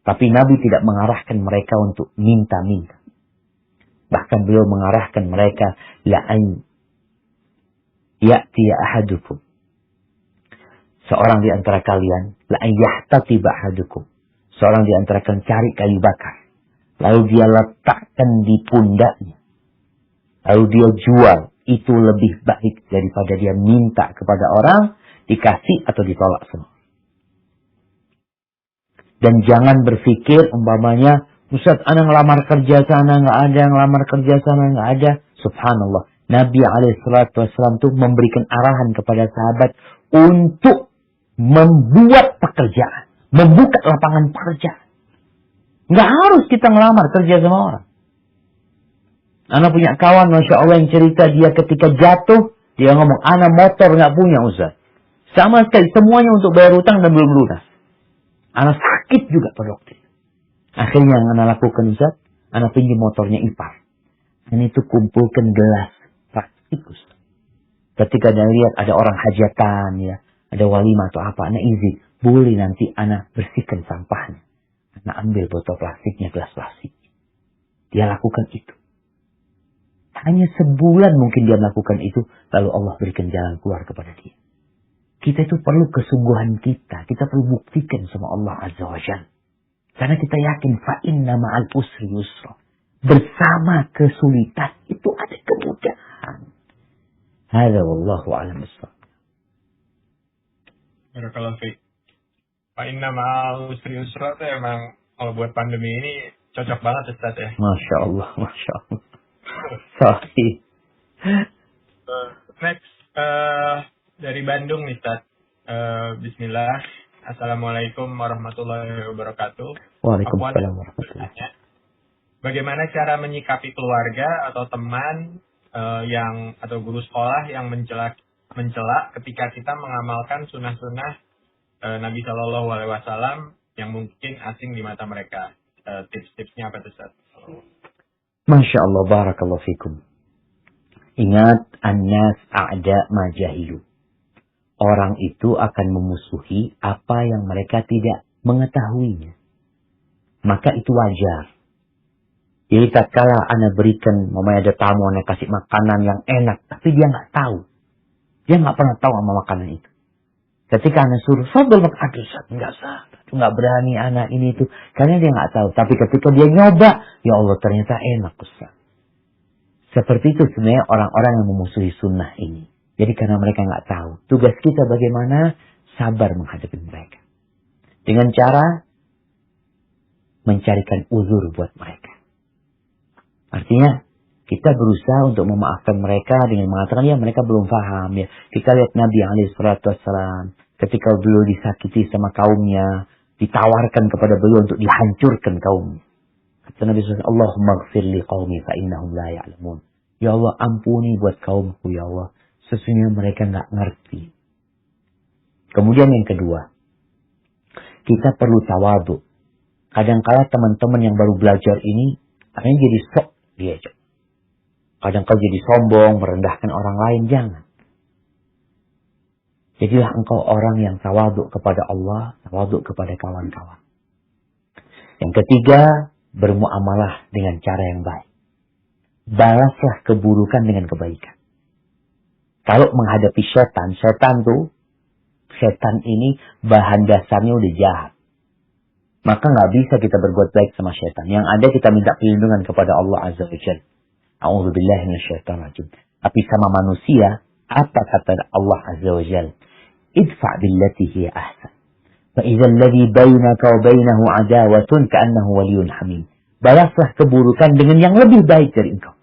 Tapi Nabi tidak mengarahkan mereka untuk minta-minta. Bahkan beliau mengarahkan mereka, la'ain ya'tiya ahadukum. Seorang di antara kalian, la'ain yahtatiba ahadukum. Seorang di antara kalian cari kayu bakar. Lalu dia letakkan di pundaknya. Lalu dia jual. Itu lebih baik daripada dia minta kepada orang, dikasih atau ditolak semua. Dan jangan berpikir umpamanya, Ustaz, ana ngelamar kerja sana, nggak ada, ngelamar kerja sana, nggak ada. Subhanallah. Nabi SAW itu memberikan arahan kepada sahabat untuk membuat pekerjaan. Membuka lapangan pekerjaan. Nggak harus kita ngelamar kerja sama orang. Anak punya kawan, Masya Allah, yang cerita dia ketika jatuh, dia ngomong, anak motor nggak punya, Ustaz. Sama sekali, semuanya untuk bayar utang dan belum lunas. Anak sakit juga pada waktu itu. Akhirnya yang anak lakukan, Ustaz, anak pinjam motornya ipar. Dan itu kumpulkan gelas plastik, Ustaz. Ketika dia lihat ada orang hajatan, ya, ada walimah atau apa, anak izin, boleh nanti anak bersihkan sampahnya. Anak ambil botol plastiknya, gelas plastik. Dia lakukan itu. Hanya sebulan mungkin dia melakukan itu, lalu Allah berikan jalan keluar kepada dia. Kita itu perlu kesungguhan kita. Kita perlu buktikan sama Allah Azza wa Jalla. Karena kita yakin, fa'inna ma'al usri yusra. Bersama kesulitan itu ada kemudahan. Hadza wallahu a'lam bissawab. Barakallahu fiik. Fa'inna ma'al usri yusra itu emang kalau buat pandemi ini cocok banget, Ustaz ya. Masya Allah, Masya Allah. Sahih. Next, dari Bandung nih, Ustaz. Bismillah. Assalamualaikum warahmatullahi wabarakatuh. Waalaikumsalam warahmatullahi wabarakatuh. Bagaimana cara menyikapi keluarga atau teman atau guru sekolah yang mencela ketika kita mengamalkan sunnah-sunnah Nabi Shallallahu Alaihi Wasallam yang mungkin asing di mata mereka? Tips-tipsnya apa tuh, Ustaz? Masya Allah, barakallahu fikum. Ingat, an-nas a'da ma jahilu. Orang itu akan memusuhi apa yang mereka tidak mengetahuinya. Maka itu wajar. Jadi tatkala Anda berikan, mamanya ada tamu, Anda kasih makanan yang enak, tapi dia nggak tahu. Dia nggak pernah tahu sama makanan itu. Ketika Anda suruh, fadol makan, aduh Ustaz, nggak berani anak ini itu. Karena dia nggak tahu. Tapi ketika dia nyoba, ya Allah ternyata enak Ustaz. Seperti itu sebenarnya orang-orang yang memusuhi sunnah ini. Jadi karena mereka nggak tahu. Tugas kita bagaimana sabar menghadapi mereka. Dengan cara mencarikan uzur buat mereka. Artinya kita berusaha untuk memaafkan mereka dengan mengatakan ya mereka belum paham ya. Kita lihat Nabi SAW ketika beliau disakiti sama kaumnya, ditawarkan kepada beliau untuk dihancurkan kaumnya. Kata Nabi SAW, Allahumma gfir li qaumi fa innahum la ya'lamun. Ya Allah ampuni buat kaumku ya Allah. Sesungguhnya mereka nggak ngerti. Kemudian yang kedua, kita perlu tawadhu. Kadang-kala teman-teman yang baru belajar ini akhirnya jadi sok diajak. Kadang-kala jadi sombong, merendahkan orang lain, jangan. Jadilah engkau orang yang tawadhu kepada Allah, tawadhu kepada kawan-kawan. Yang ketiga, bermuamalah dengan cara yang baik. Balaslah keburukan dengan kebaikan. Kalau menghadapi setan ini bahan dasarnya udah jahat. Maka nggak bisa kita berbuat baik sama setan. Yang ada kita minta perlindungan kepada Allah Azza wa Jalla. A'udzubillahi minasyaitonirrajim. Tapi sama manusia, apa kata Allah Azza wa Jalla? Idfa' billati hiya ahsan. Fa idza alladhi bainaka wa bainahu adawatun ka'annahu waliyyun hamim. Balaslah keburukan dengan yang lebih baik dari engkau.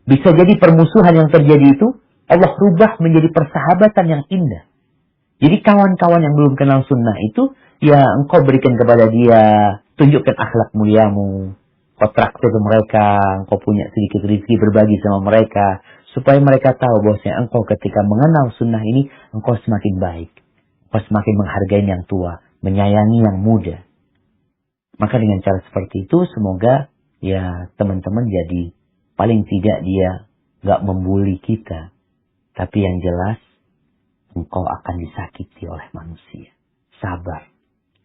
Bisa jadi permusuhan yang terjadi itu Allah rubah menjadi persahabatan yang indah. Jadi kawan-kawan yang belum kenal sunnah itu, ya engkau berikan kepada dia, tunjukkan akhlak muliamu, kau traktir mereka, engkau punya sedikit rezeki berbagi sama mereka, supaya mereka tahu bahwasanya engkau ketika mengenal sunnah ini, engkau semakin baik, engkau semakin menghargai yang tua, menyayangi yang muda. Maka dengan cara seperti itu, semoga ya teman-teman jadi paling tidak dia nggak membuli kita. Tapi yang jelas, engkau akan disakiti oleh manusia. Sabar.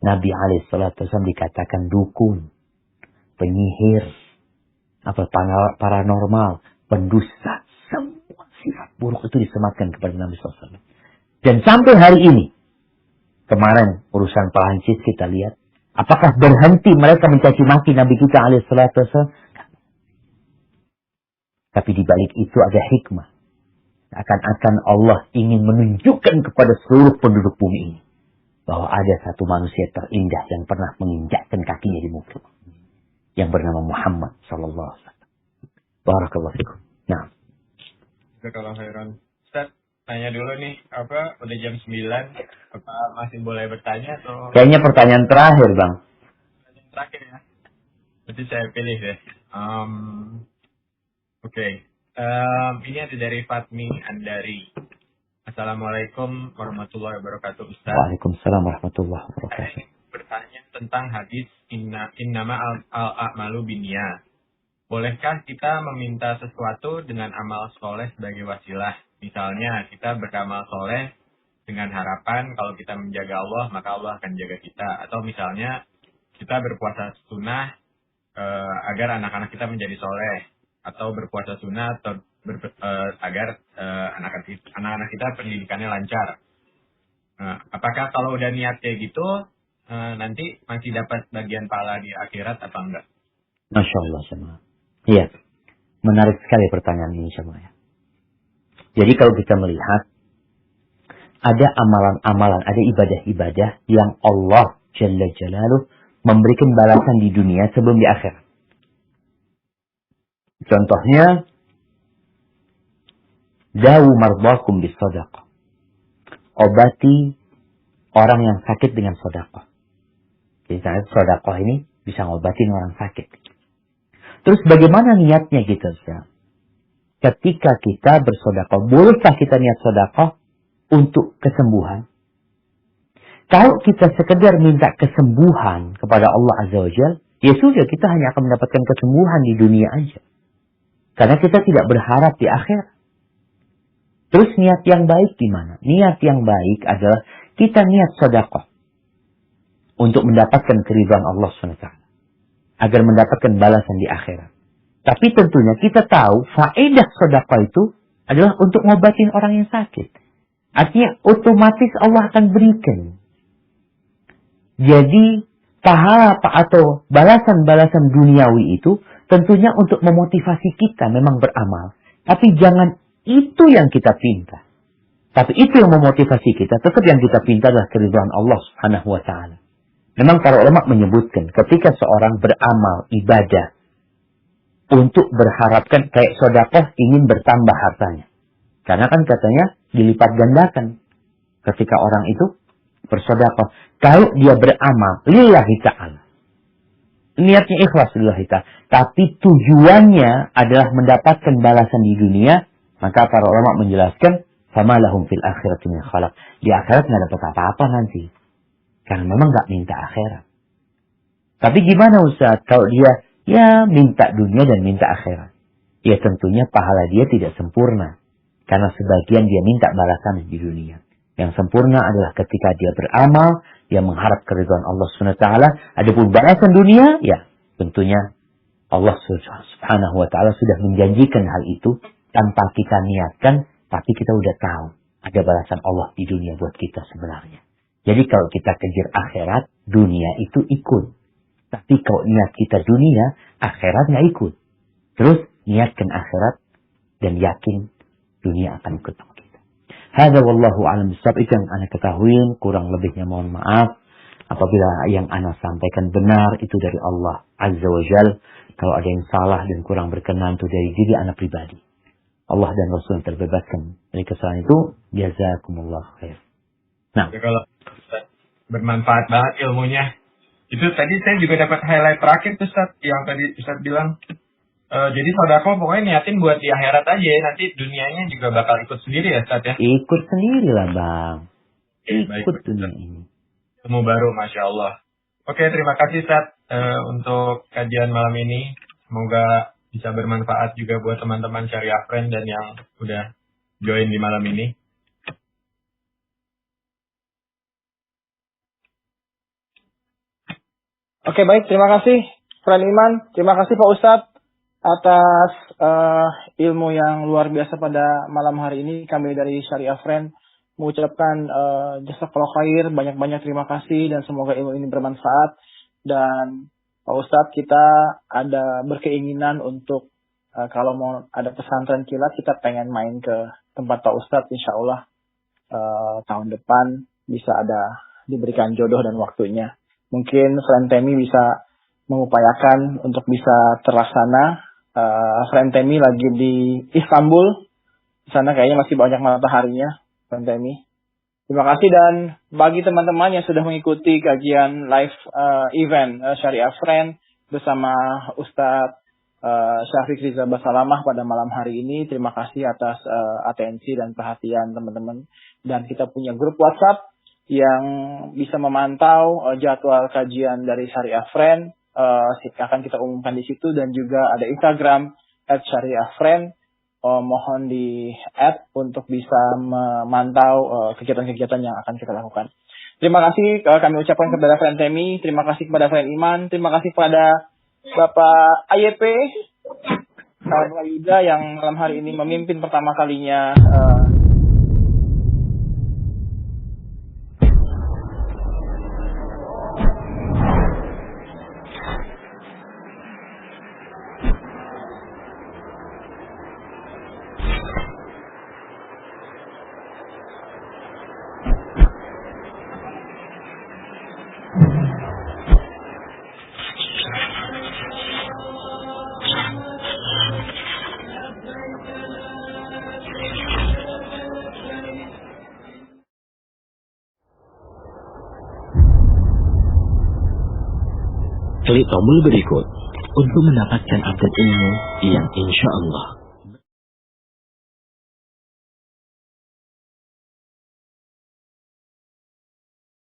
Nabi SAW dikatakan dukun, penyihir, paranormal, pendusta. Semua sifat buruk itu disematkan kepada Nabi SAW. Dan sampai hari ini, kemarin urusan Perancis kita lihat, apakah berhenti mereka mencaci maki Nabi kita SAW? Tapi di balik itu ada hikmah. Akan-akan Allah ingin menunjukkan kepada seluruh penduduk bumi ini bahwa ada satu manusia terindah yang pernah menginjakkan kakinya di muka yang bernama Muhammad sallallahu alaihi wasallam. Barakallahu fikum. Nah. Kalau khairan. Ustaz, tanya dulu nih, udah jam 9, apa masih boleh bertanya atau? Kayaknya pertanyaan terakhir, Bang. Pertanyaan terakhir ya. Berarti saya pilih deh. Oke. Ini ada dari Fatmi Andari. Assalamualaikum warahmatullahi wabarakatuh, Ustaz. Waalaikumsalam warahmatullahi wabarakatuh. Bertanya tentang hadis innama al-a'malu binniyat. Bolehkah kita meminta sesuatu dengan amal soleh sebagai wasilah? Misalnya kita beramal soleh dengan harapan kalau kita menjaga Allah maka Allah akan jaga kita. Atau misalnya kita berpuasa sunnah agar anak-anak kita menjadi soleh. Atau berpuasa sunnah atau agar anak-anak kita pendidikannya lancar. Apakah kalau udah niat kayak gitu nanti masih dapat bagian pahala di akhirat apa enggak? Masya Allah sama. Iya, menarik sekali pertanyaan ini sama ya. Jadi kalau kita melihat ada amalan-amalan, ada ibadah-ibadah yang Allah Jalla Jalaluh memberikan balasan di dunia sebelum di akhirat. Contohnya, Dawu mardakum bis-shadaqah. Obati orang yang sakit dengan sedekah. Jadi sedekah ini bisa ngobatin orang sakit. Terus bagaimana niatnya gitu, Ustaz? Ketika kita bersedekah, bolehkah kita niat sedekah untuk kesembuhan? Kalau kita sekedar minta kesembuhan kepada Allah Azza wa Jalla, ya sudah, kita hanya akan mendapatkan kesembuhan di dunia aja. Karena kita tidak berharap di akhirat. Terus niat yang baik gimana? Niat yang baik adalah kita niat sedekah untuk mendapatkan keridhaan Allah SWT. Agar mendapatkan balasan di akhirat. Tapi tentunya kita tahu faedah sedekah itu adalah untuk ngobatin orang yang sakit. Artinya otomatis Allah akan berikan. Jadi pahala atau balasan-balasan duniawi itu tentunya untuk memotivasi kita memang beramal. Tapi jangan itu yang kita pinta. Tapi itu yang memotivasi kita. Tetap yang kita pinta adalah keridhaan Allah Subhanahu wa ta'ala. Memang para ulama menyebutkan ketika seorang beramal ibadah untuk berharapkan kayak sedekah ingin bertambah hartanya. Karena kan katanya dilipat gandakan ketika orang itu bersedekah. Kalau dia beramal lillahi ta'ala. Niatnya ikhlas lillahi ta'ala. Tapi tujuannya adalah mendapatkan balasan di dunia. Maka para ulama menjelaskan fama lahum fil akhirati min khalaq. Di akhirat nggak dapat apa-apa nanti. Karena memang nggak minta akhirat. Tapi gimana Ustaz? Kalau dia ya minta dunia dan minta akhirat. Ya tentunya pahala dia tidak sempurna. Karena sebagian dia minta balasan di dunia. Yang sempurna adalah ketika dia beramal, dia mengharap keridhaan Allah SWT. Adapun balasan dunia, ya tentunya Allah Subhanahu wa ta'ala sudah menjanjikan hal itu tanpa kita niatkan, tapi kita udah tahu ada balasan Allah di dunia buat kita sebenarnya. Jadi kalau kita kejar akhirat, dunia itu ikut. Tapi kalau niat kita dunia, akhirat nggak ikut. Terus niatkan akhirat dan yakin dunia akan ikut sama kita. Hada wallahu a'lam bishawab. Itu yang ana ketahui, kurang lebihnya mohon maaf. Apabila yang ana sampaikan benar itu dari Allah Azza wa Jalla. Kalau ada yang salah dan kurang berkenan itu dari diri ana pribadi. Allah dan Rasul terbebaskan dari kesalahan itu. Jazakumullah khair. Nah, ya, kalau bermanfaat banget ilmunya. Itu tadi saya juga dapat highlight terakhir tuh Ustaz, yang tadi Ustaz bilang. Jadi sedekah pokoknya niatin buat di akhirat aja, nanti dunianya juga bakal ikut sendiri ya Ustaz ya. Ikut sendiri lah Bang. Ikut Baik, dunia ini. Ilmu baru, Masya Allah. Oke, terima kasih Ustaz untuk kajian malam ini. Semoga bisa bermanfaat juga buat teman-teman Syariah Friend dan yang udah join di malam ini. Oke, baik. Terima kasih, Friend Iman. Terima kasih Pak Ustadz atas ilmu yang luar biasa pada malam hari ini. Kami dari Syariah Friend mengucapkan jazakallahu khair, banyak-banyak terima kasih dan semoga ilmu ini bermanfaat. Dan Pak Ustadz, kita ada berkeinginan untuk kalau mau ada pesantren kilat, kita pengen main ke tempat Pak Ustadz, insya Allah tahun depan bisa ada diberikan jodoh dan waktunya. Mungkin Friend Temi bisa mengupayakan untuk bisa terlaksana. Friend Temi lagi di Istanbul. Di sana kayaknya masih banyak mataharinya, Friend Temi. Terima kasih, dan bagi teman-teman yang sudah mengikuti kajian live event Syariah Friend bersama Ustadz Syafiq Riza Basalamah pada malam hari ini, terima kasih atas atensi dan perhatian teman-teman. Dan kita punya grup WhatsApp yang bisa memantau jadwal kajian dari Syariah Friend, akan kita umumkan di situ, dan juga ada Instagram @syariahfriend. Mohon di add untuk bisa memantau kegiatan-kegiatan yang akan kita lakukan. Terima kasih kami ucapkan kepada Friend Temi, terima kasih kepada Friend Iman, terima kasih kepada Bapak AYP Bapak Yuda yang malam hari ini memimpin pertama kalinya klik tombol berikut untuk mendapatkan update ilmu yang insya Allah